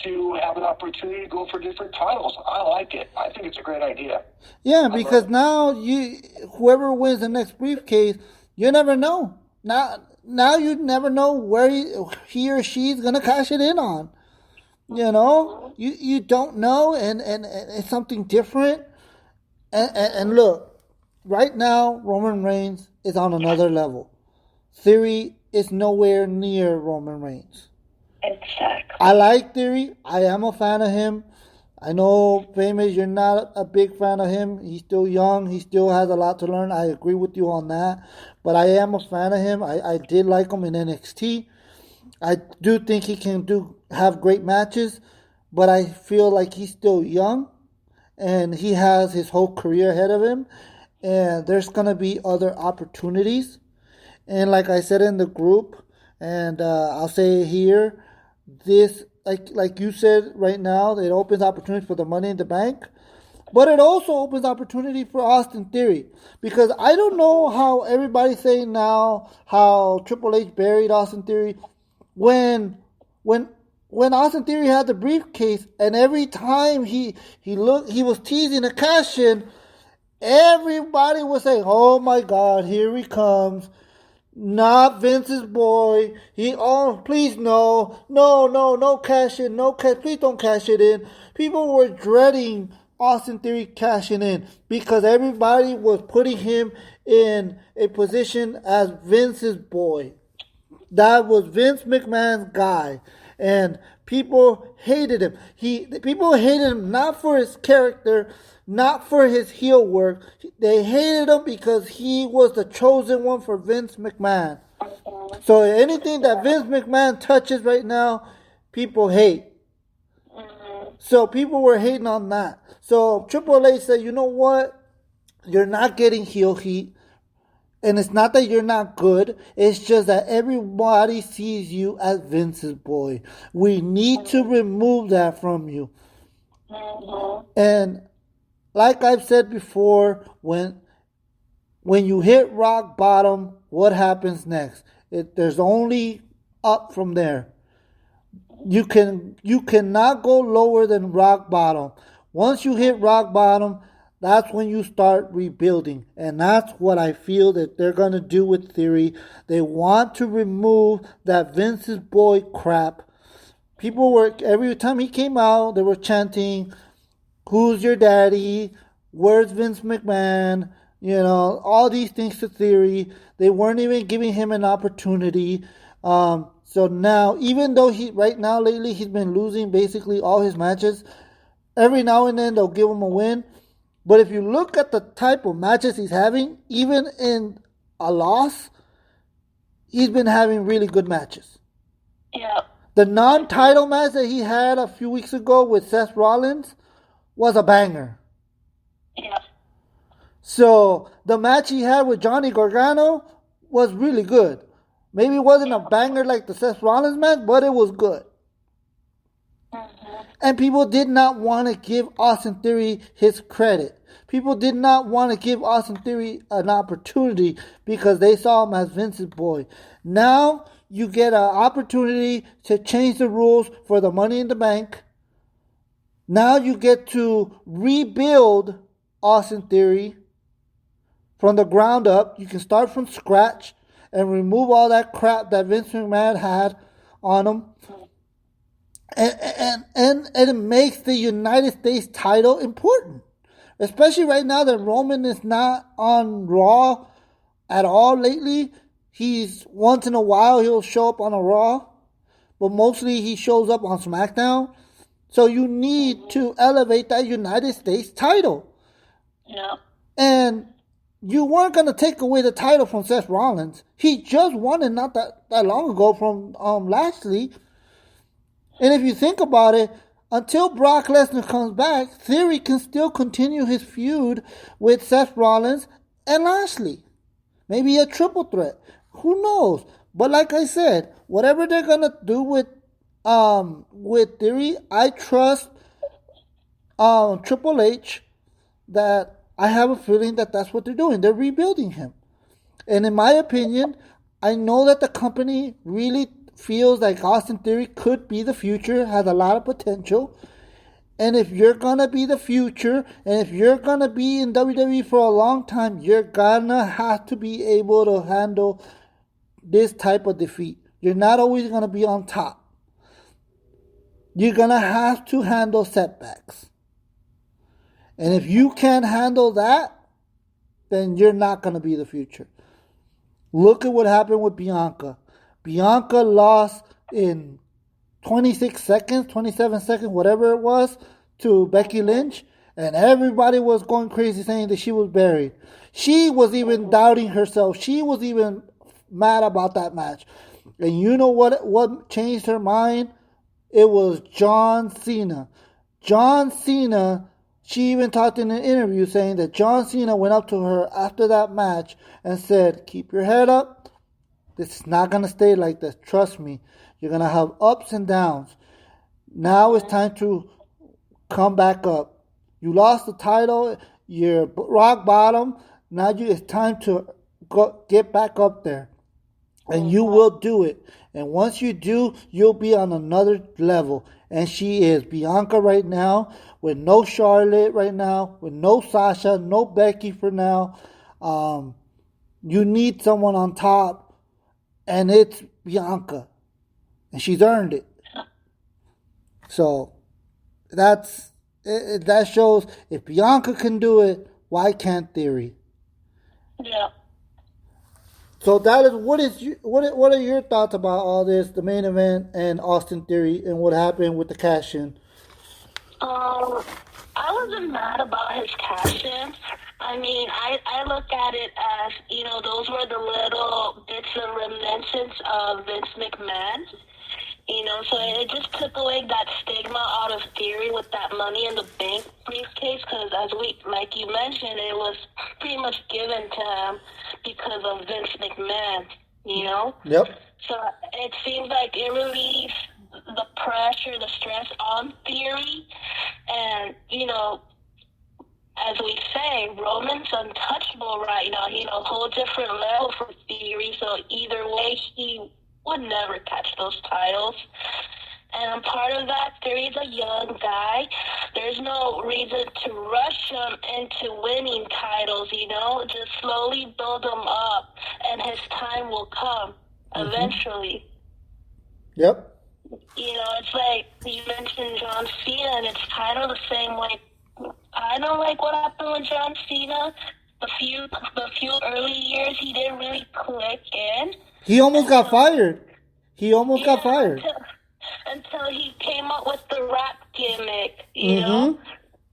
to have an opportunity to go for different titles. I like it. I think it's a great idea. Yeah, because now whoever wins the next briefcase, you never know. Now you never know where he or she's gonna cash it in on. You don't know, and it's something different. And look, right now Roman Reigns is on another level. Theory is nowhere near Roman Reigns. Exactly. I like Theory. I am a fan of him. I know, Famous, you're not a big fan of him. He's still young. He still has a lot to learn. I agree with you on that. But I am a fan of him. I did like him in NXT. I do think he can have great matches. But I feel like he's still young. And he has his whole career ahead of him. And there's going to be other opportunities. And like I said in the group, and I'll say it here, this, like you said right now, it opens opportunities for the Money in the Bank. But it also opens opportunity for Austin Theory. Because I don't know how everybody's saying now how Triple H buried Austin Theory when Austin Theory had the briefcase, and every time he was teasing a cash in, everybody was saying, "Oh my God, here he comes. Not Vince's boy. Please no cash in, please don't cash it in." People were dreading Austin Theory cashing in because everybody was putting him in a position as Vince's boy. That was Vince McMahon's guy. And people hated him. People hated him not for his character, not for his heel work. They hated him because he was the chosen one for Vince McMahon. So anything that Vince McMahon touches right now, people hate. So people were hating on that. So Triple H said, you know what? You're not getting heel heat. And it's not that you're not good. It's just that everybody sees you as Vince's boy. We need to remove that from you. And like I've said before, when you hit rock bottom, what happens next? There's only up from there. You cannot go lower than rock bottom. Once you hit rock bottom, that's when you start rebuilding. And that's what I feel that they're going to do with Theory. They want to remove that Vince's boy crap. Every time he came out, they were chanting, "Who's your daddy? Where's Vince McMahon?" all these things to Theory. They weren't even giving him an opportunity. So now, even though right now lately he's been losing basically all his matches, every now and then they'll give him a win. But if you look at the type of matches he's having, even in a loss, he's been having really good matches. Yeah. The non-title match that he had a few weeks ago with Seth Rollins was a banger. Yeah. So the match he had with Johnny Gargano was really good. Maybe it wasn't a banger like the Seth Rollins match, but it was good. Mm-hmm. And people did not want to give Austin Theory his credit. People did not want to give Austin Theory an opportunity because they saw him as Vince's boy. Now you get an opportunity to change the rules for the Money in the Bank. Now you get to rebuild Austin Theory from the ground up. You can start from scratch and remove all that crap that Vince McMahon had on him. And it makes the United States title important. Especially right now that Roman is not on Raw at all lately. He's once in a while he'll show up on a Raw, but mostly he shows up on SmackDown. So you need to elevate that United States title. Yeah. And you weren't going to take away the title from Seth Rollins. He just won it not that long ago from Lashley. And if you think about it, until Brock Lesnar comes back, Theory can still continue his feud with Seth Rollins and Lashley. Maybe a triple threat. Who knows? But like I said, whatever they're going to do with Theory, I trust Triple H that I have a feeling that that's what they're doing. They're rebuilding him. And in my opinion, I know that the company really feels like Austin Theory could be the future, has a lot of potential. And if you're going to be the future, and if you're going to be in WWE for a long time, you're going to have to be able to handle this type of defeat. You're not always going to be on top. You're going to have to handle setbacks. And if you can't handle that, then you're not going to be the future. Look at what happened with Bianca. Bianca lost in 26 seconds, 27 seconds, whatever it was, to Becky Lynch. And everybody was going crazy saying that she was buried. She was even doubting herself. She was even mad about that match. And you know what changed her mind? It was John Cena. John Cena, she even talked in an interview saying that John Cena went up to her after that match and said, keep your head up. This is not going to stay like this. Trust me. You're going to have ups and downs. Now it's time to come back up. You lost the title. You're rock bottom. Now it's time to get back up there. And you will do it. And once you do, you'll be on another level. And she is. Bianca right now, with no Charlotte right now, with no Sasha, no Becky for now. You need someone on top. And it's Bianca. And she's earned it. So, that shows if Bianca can do it, why can't Theory? Yeah. So that is what are your thoughts about all this, the main event and Austin Theory and what happened with the cash-in? I wasn't mad about his cash-in. I mean, I look at it as, those were the little bits and reminiscence of Vince McMahon. So it just took away that stigma out of Theory with that Money in the Bank briefcase, because like you mentioned, it was pretty much given to him because of Vince McMahon, Yep. So it seems like it relieves the pressure, the stress on Theory, and, as we say, Roman's untouchable right now, a whole different level for Theory, so either way, he would never catch those titles. And part of that, Theory's a young guy. There's no reason to rush him into winning titles, just slowly build him up, and his time will come eventually. Yep. It's like you mentioned John Cena, and it's kind of the same way. I don't like what happened with John Cena, the few early years he didn't really click in. He almost got fired. Got fired. Until he came up with the rap gimmick, you know?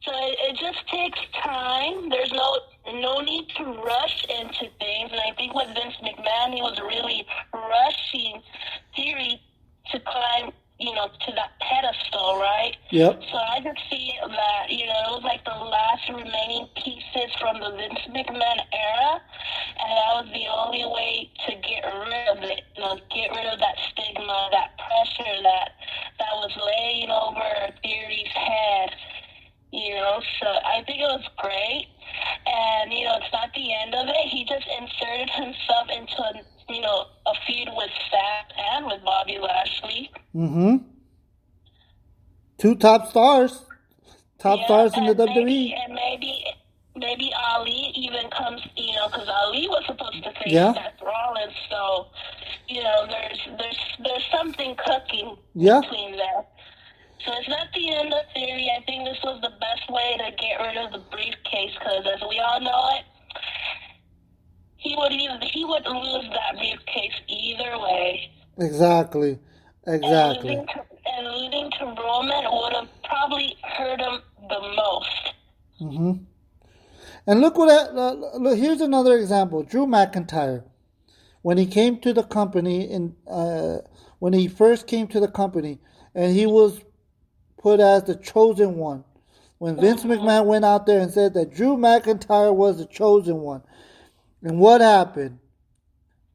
So it just takes time. There's no need to rush into things. And I think with Vince McMahon, he was really rushing Theory to climb, to that pedestal, right? Yep. So I just see that, it was like the last remaining pieces from the Vince McMahon era, and that was the only way to get rid of it, get rid of that stigma, that pressure that was laying over Theory's head, so I think it was great, and, it's not the end of it. He just inserted himself into a feud with Seth and with Bobby Lashley. Two top stars. Stars in the WWE. And maybe Ali even comes, because Ali was supposed to face Seth Rollins, so, there's something cooking between them. So it's not the end of Theory. I think this was the best way to get rid of the briefcase, because as we all know it, he would lose that briefcase either way. Exactly. And losing to Roman would have probably hurt him the most. And look here's another example. Drew McIntyre, when he came to the company, when he first came to the company, and he was put as the chosen one. When Vince McMahon went out there and said that Drew McIntyre was the chosen one. And what happened?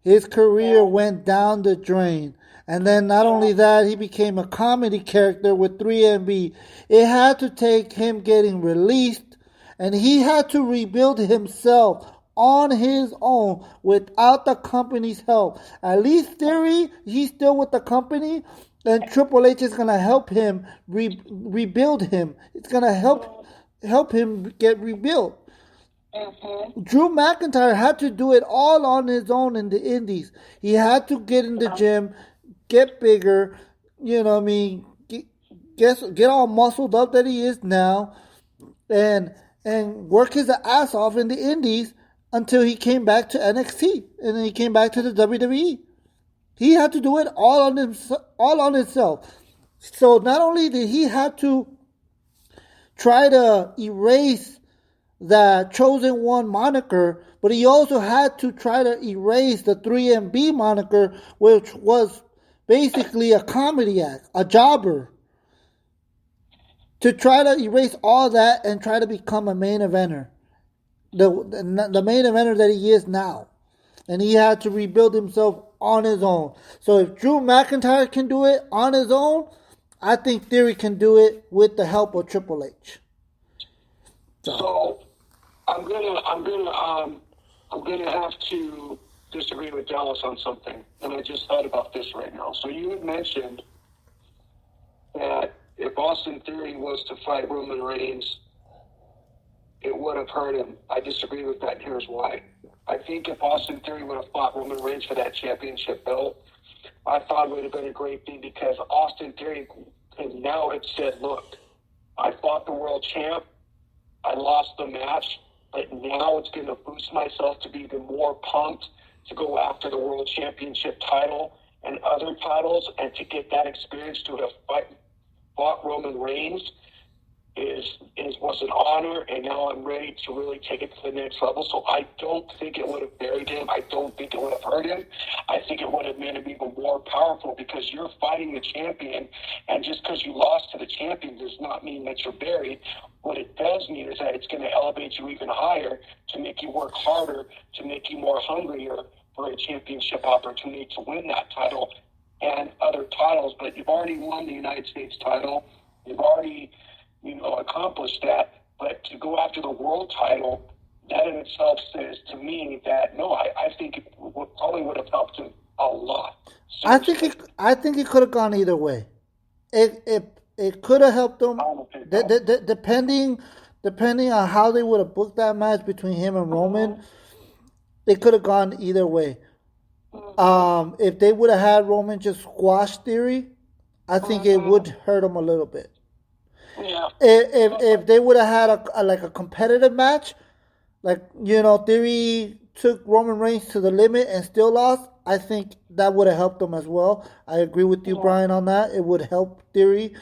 His career went down the drain. And then not only that, he became a comedy character with 3MB. It had to take him getting released, and he had to rebuild himself on his own without the company's help. At least Theory, he's still with the company, and Triple H is going to help him rebuild him. It's going to help him get rebuilt. Drew McIntyre had to do it all on his own in the indies. He had to get in the gym, get bigger, get all muscled up that he is now, and work his ass off in the indies until he came back to NXT, and then he came back to the WWE. He had to do it all on himself. So not only did he have to try to erase the Chosen One moniker, but he also had to try to erase the 3MB moniker, which was basically a comedy act, a jobber. To try to erase all that and try to become a main eventer. The main eventer that he is now. And he had to rebuild himself on his own. So if Drew McIntyre can do it on his own, I think Theory can do it with the help of Triple H. So I'm gonna have to disagree with Dallas on something, and I just thought about this right now. So you had mentioned that if Austin Theory was to fight Roman Reigns, it would have hurt him. I disagree with that, and here's why. I think if Austin Theory would have fought Roman Reigns for that championship belt, I thought it would have been a great thing, because Austin Theory could now have said, look, I fought the world champ, I lost the match, but now it's going to boost myself to be even more pumped to go after the world championship title and other titles, and to get that experience to have fought Roman Reigns was an honor, and now I'm ready to really take it to the next level. So I don't think it would have buried him. I don't think it would have hurt him. I think it would have made him even more powerful, because you're fighting the champion, and just because you lost to the champion does not mean that you're buried. What it does mean is that it's going to elevate you even higher, to make you work harder, to make you more hungrier for a championship opportunity to win that title and other titles. But you've already won the United States title. You've already accomplished that, but to go after the world title, that in itself says to me that I think it probably would have helped him a lot. Seriously. I think it could have gone either way. It could have helped him, depending on how they would have booked that match between him and Roman. It could have gone either way. If they would have had Roman just squash Theory, I think it would hurt him a little bit. Yeah. If they would have had a competitive match, Theory took Roman Reigns to the limit and still lost. I think that would have helped him as well. I agree with you, Brian, on that. It would help Theory.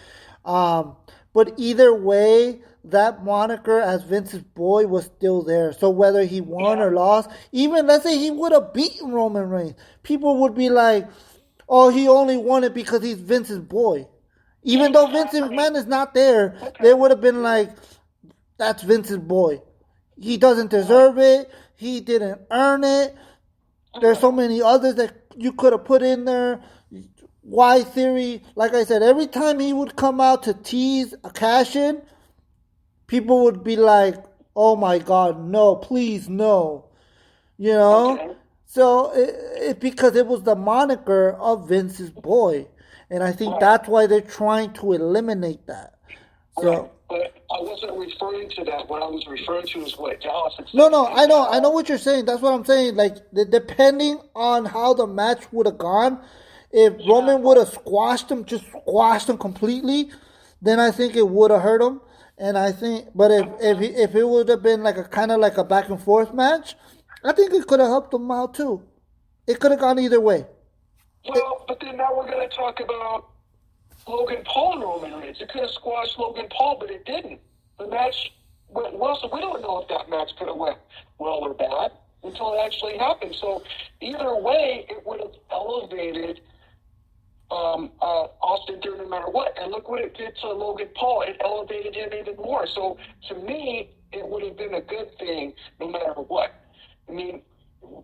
But either way, that moniker as Vince's boy was still there. So whether he won or lost, even let's say he would have beaten Roman Reigns, people would be like, oh, he only won it because he's Vince's boy. Even though Vince McMahon is not there, they would have been like, that's Vince's boy. He doesn't deserve it. He didn't earn it. There's so many others that you could have put in there. Why Theory? Like I said, every time he would come out to tease a cash-in, people would be like, oh my God, no, please, no. So it because it was the moniker of Vince's boy. And I think that's why they're trying to eliminate that. So, but I wasn't referring to that. What I was referring to is what Dallas. No, I know what you're saying. That's what I'm saying. Like, depending on how the match would have gone, if Roman would have squashed him completely, then I think it would have hurt him. And I think, but if it would have been like a kind of like a back and forth match, I think it could have helped him out too. It could have gone either way. Well, but then now we're going to talk about Logan Paul and Roman Reigns. It could have squashed Logan Paul, but it didn't. The match went well, so we don't know if that match could have went well or bad until it actually happened. So either way, it would have elevated Austin Theory no matter what. And look what it did to Logan Paul. It elevated him even more. So to me, it would have been a good thing no matter what. I mean,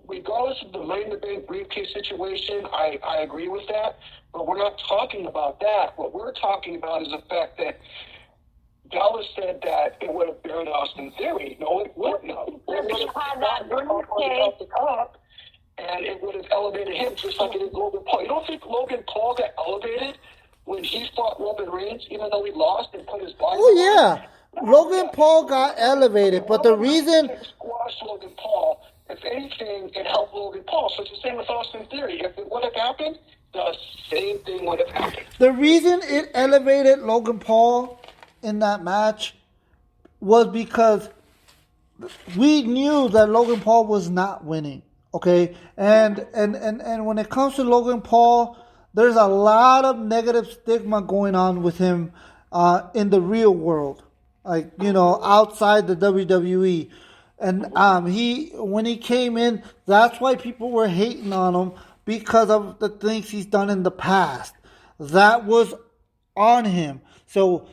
regardless of the Money in the Bank briefcase situation, I agree with that. But we're not talking about that. What we're talking about is the fact that Dallas said that it would have buried Austin Theory. No, it wouldn't have. It would have had that briefcase up, and it would have elevated him just like it did Logan Paul. You don't think Logan Paul got elevated when he fought Roman Reigns, even though he lost and put his body on? Yeah. Logan Paul got elevated, but the reason... Squashed Logan Paul. If anything, it helped Logan Paul. So it's the same with Austin Theory. If it would have happened, the same thing would have happened. The reason it elevated Logan Paul in that match was because we knew that Logan Paul was not winning. Okay? And when it comes to Logan Paul, there's a lot of negative stigma going on with him in the real world. Like, outside the WWE. And when he came in, that's why people were hating on him, because of the things he's done in the past. That was on him. So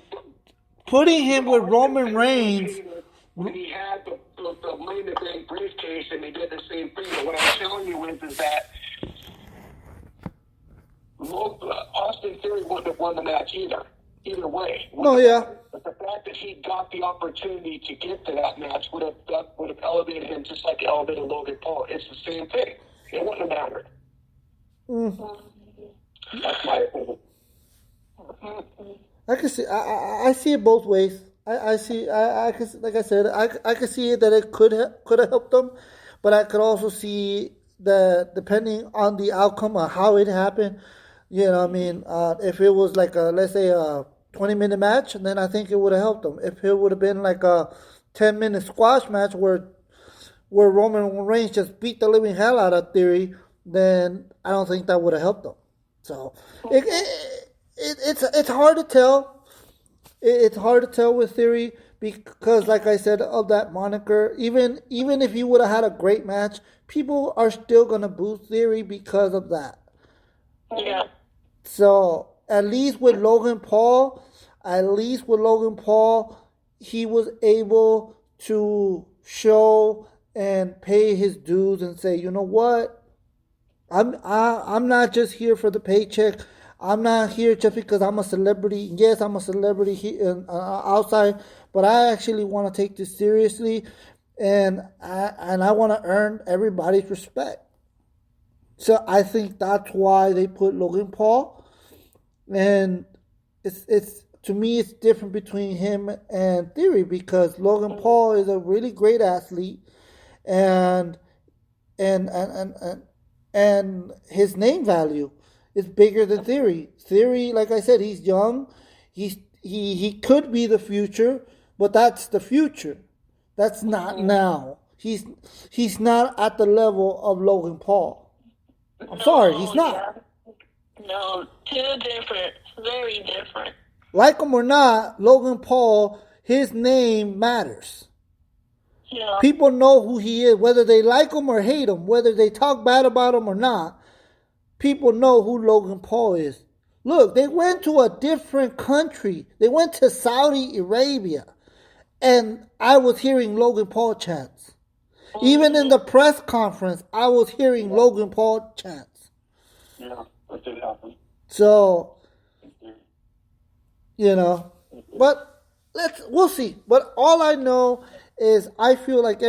putting him with Roman Reigns, when he had the Money in the Bank briefcase and they did the same thing. But what I'm telling you is that Austin Theory wouldn't have won the match either way. No, yeah. But the fact that he got the opportunity to get to that match would have elevated him just like it elevated Logan Paul. It's the same thing. It wouldn't have mattered. That's my opinion. I can see. I see it both ways. I see. I can, like I said, I can see it that it could have helped them, but I could also see that depending on the outcome of how it happened. If it was like let's say a 20-minute match, then I think it would have helped them. If it would have been like a 10-minute squash match where Roman Reigns just beat the living hell out of Theory, then I don't think that would have helped them. So it's hard to tell. It's hard to tell with Theory because, like I said, of that moniker. Even if he would have had a great match, people are still gonna boo Theory because of that. Yeah. So at least with Logan Paul, he was able to show and pay his dues and say, you know what? I'm not just here for the paycheck. I'm not here just because I'm a celebrity. Yes, I'm a celebrity here, outside, but I actually want to take this seriously, and I want to earn everybody's respect. So I think that's why they put Logan Paul, and it's to me it's different between him and Theory because Logan Paul is a really great athlete, and his name value is bigger than Theory. Theory, like I said, he's young. He could be the future, but that's the future. That's not now. he's not at the level of Logan Paul. I'm sorry, he's not. Yeah. No, too different. Very different. Like him or not, Logan Paul, his name matters. Yeah. People know who he is, whether they like him or hate him, whether they talk bad about him or not. People know who Logan Paul is. Look, they went to a different country. They went to Saudi Arabia. And I was hearing Logan Paul chants. Even in the press conference, I was hearing Logan Paul chants. Yeah, that did happen. So, but we'll see. But all I know is I feel like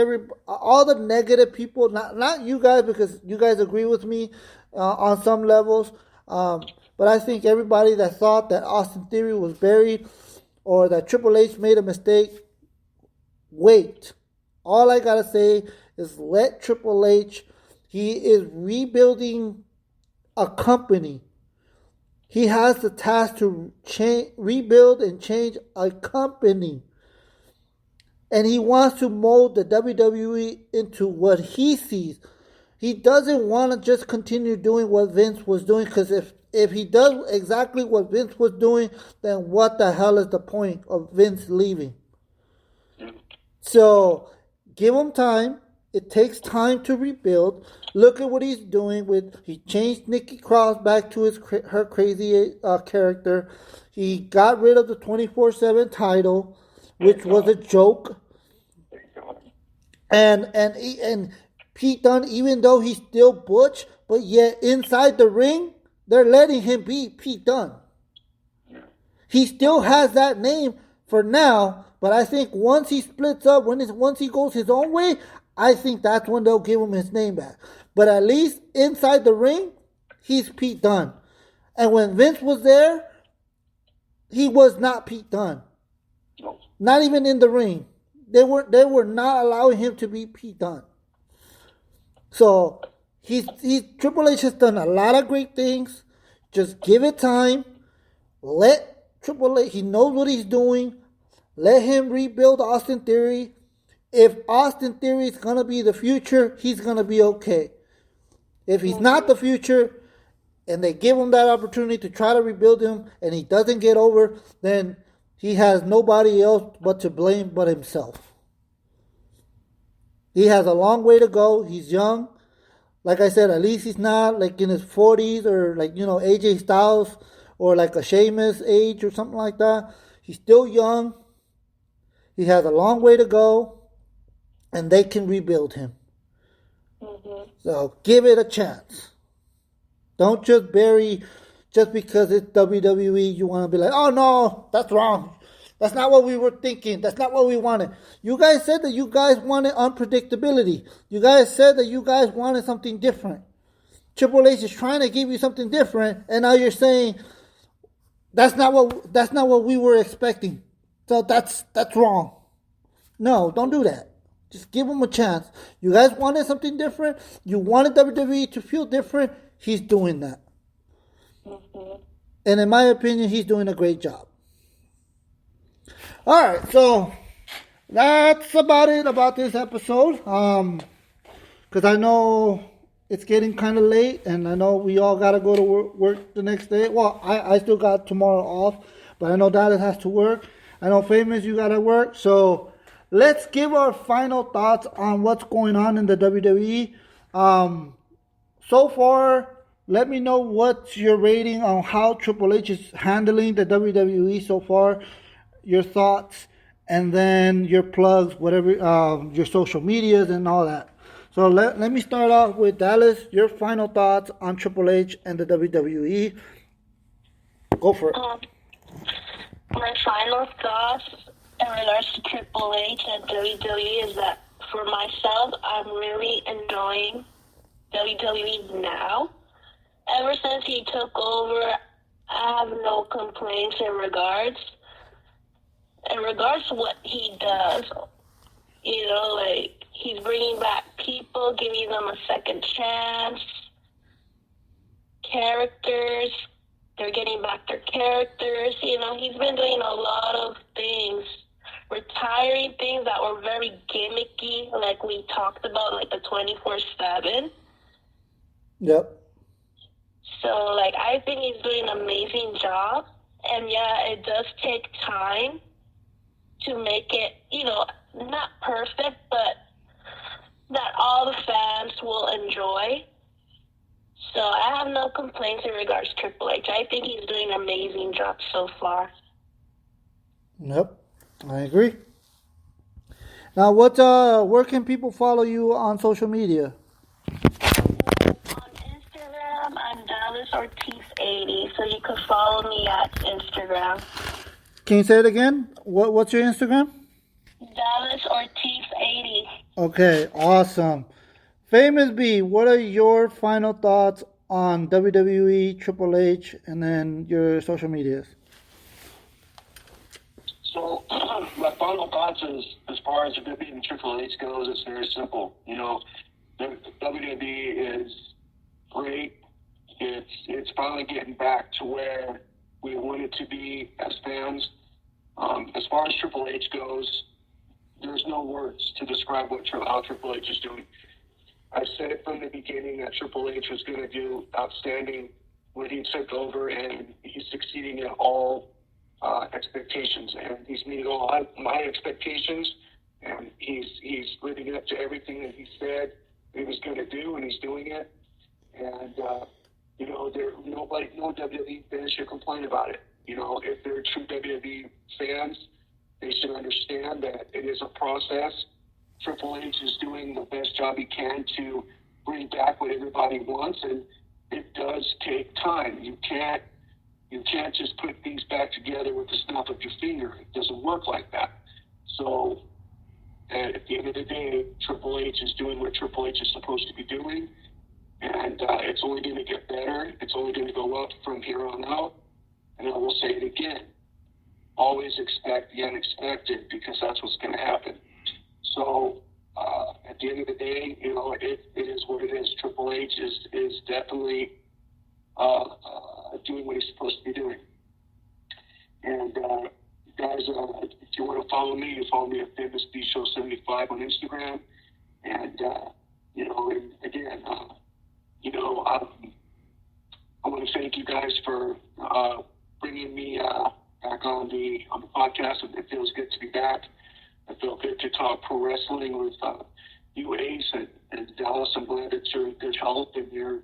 all the negative people, not you guys, because you guys agree with me on some levels, but I think everybody that thought that Austin Theory was buried or that Triple H made a mistake, wait. All I gotta say is let Triple H, he is rebuilding a company. He has the task to rebuild and change a company. And he wants to mold the WWE into what he sees. He doesn't want to just continue doing what Vince was doing, because if he does exactly what Vince was doing, then what the hell is the point of Vince leaving? So give him time. It takes time to rebuild. Look at what he's doing he changed Nikki Cross back to her crazy character. He got rid of the 24/7 title, which was a joke. And Pete Dunne, even though he's still Butch, but yet inside the ring, they're letting him be Pete Dunne. He still has that name for now, but I think once he splits up, once he goes his own way, I think that's when they'll give him his name back. But at least inside the ring, he's Pete Dunne. And when Vince was there, he was not Pete Dunne. No. Not even in the ring. They were not allowing him to be Pete Dunne. So Triple H has done a lot of great things. Just give it time. Let Triple H, he knows what he's doing. Let him rebuild Austin Theory. If Austin Theory is going to be the future, he's going to be okay. If he's not the future, and they give him that opportunity to try to rebuild him, and he doesn't get over, then he has nobody else but to blame but himself. He has a long way to go. He's young. Like I said, at least he's not like in his 40s or like, AJ Styles or like a Sheamus age or something like that. He's still young. He has a long way to go. And they can rebuild him. Mm-hmm. So give it a chance. Don't just bury, just because it's WWE, you want to be like, oh no, that's wrong. That's not what we were thinking. That's not what we wanted. You guys said that you guys wanted unpredictability. You guys said that you guys wanted something different. Triple H is trying to give you something different, and now you're saying that's not what we were expecting. So that's wrong. No, don't do that. Just give him a chance. You guys wanted something different. You wanted WWE to feel different. He's doing that. Mm-hmm. And in my opinion, he's doing a great job. All right, so that's about it about this episode. Because I know it's getting kind of late, and I know we all got to go to work the next day. Well, I still got tomorrow off, but I know Dalis has to work. I know Famous, you got to work. So let's give our final thoughts on what's going on in the WWE. So far, let me know what's your rating on how Triple H is handling the WWE so far, your thoughts, and then your plugs, whatever, your social medias and all that. So let me start off with Dalis, your final thoughts on Triple H and the WWE. Go for it. My final thoughts in regards to Triple H and WWE is that for myself, I'm really enjoying WWE now. Ever since he took over, I have no complaints in regards to what he does. Like he's bringing back people, giving them a second chance. Characters, they're getting back their characters. He's been doing a lot of things retiring things that were very gimmicky, like we talked about, like the 24/7. Yep. So, like, I think he's doing an amazing job. And, yeah, it does take time to make it, you know, not perfect, but that all the fans will enjoy. So I have no complaints in regards to Triple H. I think he's doing an amazing job so far. Yep, I agree. Now, where can people follow you on social media? On Instagram, I'm Dalis Ortiz 80, so you can follow me at Instagram. Can you say it again? What's your Instagram? Dalis Ortiz 80. Okay, awesome. Famous B, what are your final thoughts on WWE, Triple H, and then your social medias? So my final thoughts is, as far as the WWE and Triple H goes, it's very simple. You know, the WWE is great. It's finally getting back to where we want it to be as fans. As far as Triple H goes, there's no words to describe how Triple H is doing. I said it from the beginning that Triple H was going to do outstanding when he took over, and he's succeeding at all expectations, and he's meeting all my expectations, and he's living up to everything that he said he was going to do, and he's doing it. And you know, no WWE fans should complain about it. You know, if they're true WWE fans, they should understand that it is a process. Triple H is doing the best job he can to bring back what everybody wants, and it does take time. You can't just put things back together with the snap of your finger. It doesn't work like that. So at the end of the day, Triple H is doing what Triple H is supposed to be doing, and it's only going to get better. It's only going to go up from here on out. And I will say it again, always expect the unexpected, because that's what's going to happen. So at the end of the day, you know, it is what it is. Triple H is definitely doing what he's supposed to be doing. And guys, if you want to follow me, you follow me at Famous B Show 75 on Instagram. And you know, and again, you know, I want to thank you guys for bringing me back on the podcast. It feels good to be back. I feel good to talk pro wrestling with you, Ace, and Dallas. I'm glad that you're in good health and you're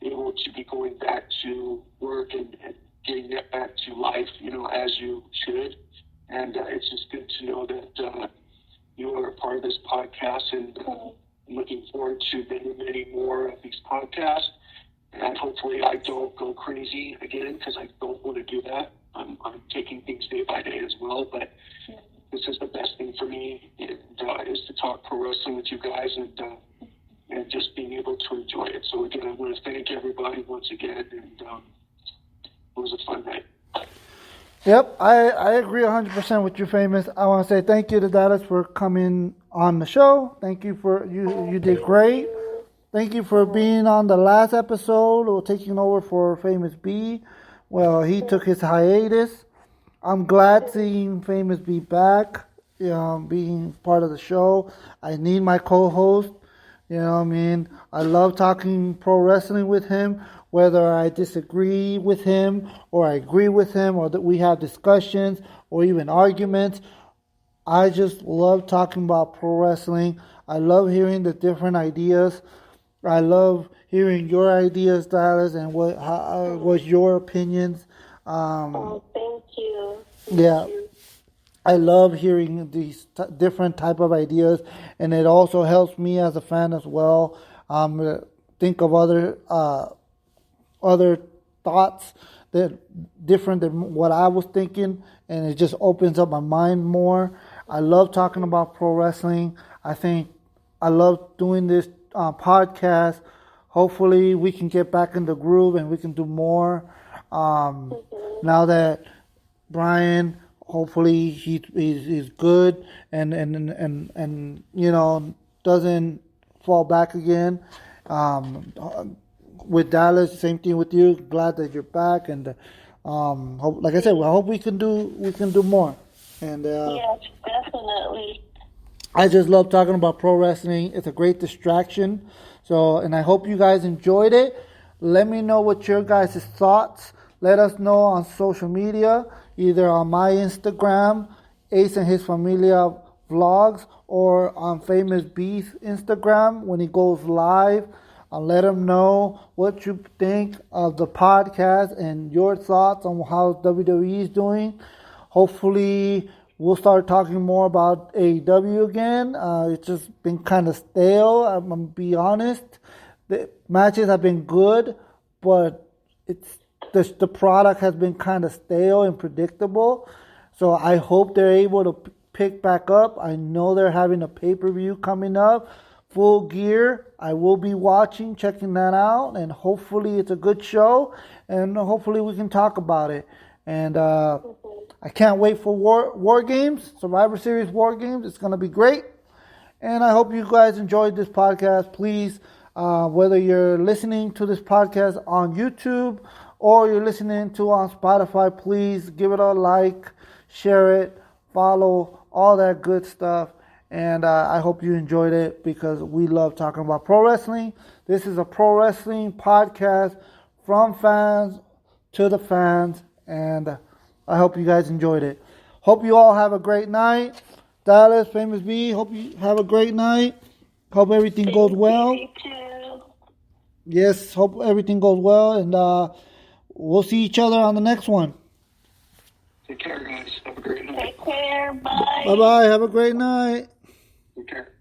able to be going back to work and getting that back to life, you know, as you should. And it's just good to know that you are a part of this podcast, and I'm looking forward to many, many more of these podcasts. And hopefully I don't go crazy again, because I don't want to do that. I'm taking things day by day as well, but this is the best thing for me, is to talk pro wrestling with you guys and just being able to enjoy it. So again, I want to thank everybody once again, and it was a fun night. Yep, I agree 100% with you, Famous. I want to say thank you to Dalis for coming on the show. Thank you for, you did great. Thank you for being on the last episode or taking over for Famous B. Well, he took his hiatus. I'm glad seeing Famous B back, being part of the show. I need my co-host. You know what I mean? I love talking pro wrestling with him, whether I disagree with him or I agree with him, or that we have discussions or even arguments. I just love talking about pro wrestling. I love hearing the different ideas. I love hearing your ideas, Dallas, and what was your opinions. Thank you. Yeah, I love hearing these different type of ideas, and it also helps me as a fan as well. Think of other thoughts that different than what I was thinking, and it just opens up my mind more. I love talking about pro wrestling. I love doing this podcast. Hopefully we can get back in the groove and we can do more. Now that Brian, hopefully he's good and you know, doesn't fall back again. With Dallas, same thing with you. Glad that you're back, and like I said, I hope we can do more. And Yes, definitely. I just love talking about pro wrestling. It's a great distraction. So, and I hope you guys enjoyed it. Let me know what your guys' thoughts. Let us know on social media, either on my Instagram, Ace and His Familia Vlogs, or on Famous Beast Instagram when he goes live. I'll let him know what you think of the podcast and your thoughts on how WWE is doing. Hopefully, we'll start talking more about AEW again. It's just been kind of stale. I'm going to be honest. The matches have been good, but the product has been kind of stale and predictable. So I hope they're able to pick back up. I know they're having a pay-per-view coming up. Full Gear. I will be watching, checking that out, and hopefully it's a good show, and hopefully we can talk about it. And I can't wait for War Games, Survivor Series War Games. It's going to be great. And I hope you guys enjoyed this podcast. Please, whether you're listening to this podcast on YouTube or you're listening to on Spotify, please give it a like, share it, follow, all that good stuff. And I hope you enjoyed it because we love talking about pro wrestling. This is a pro wrestling podcast from fans to the fans. And I hope you guys enjoyed it. Hope you all have a great night. Dalis, Famous B, hope you have a great night. Hope everything goes well. You too. Yes, hope everything goes well. And we'll see each other on the next one. Take care, guys. Have a great night. Take care. Bye. Bye-bye. Have a great night. Take care.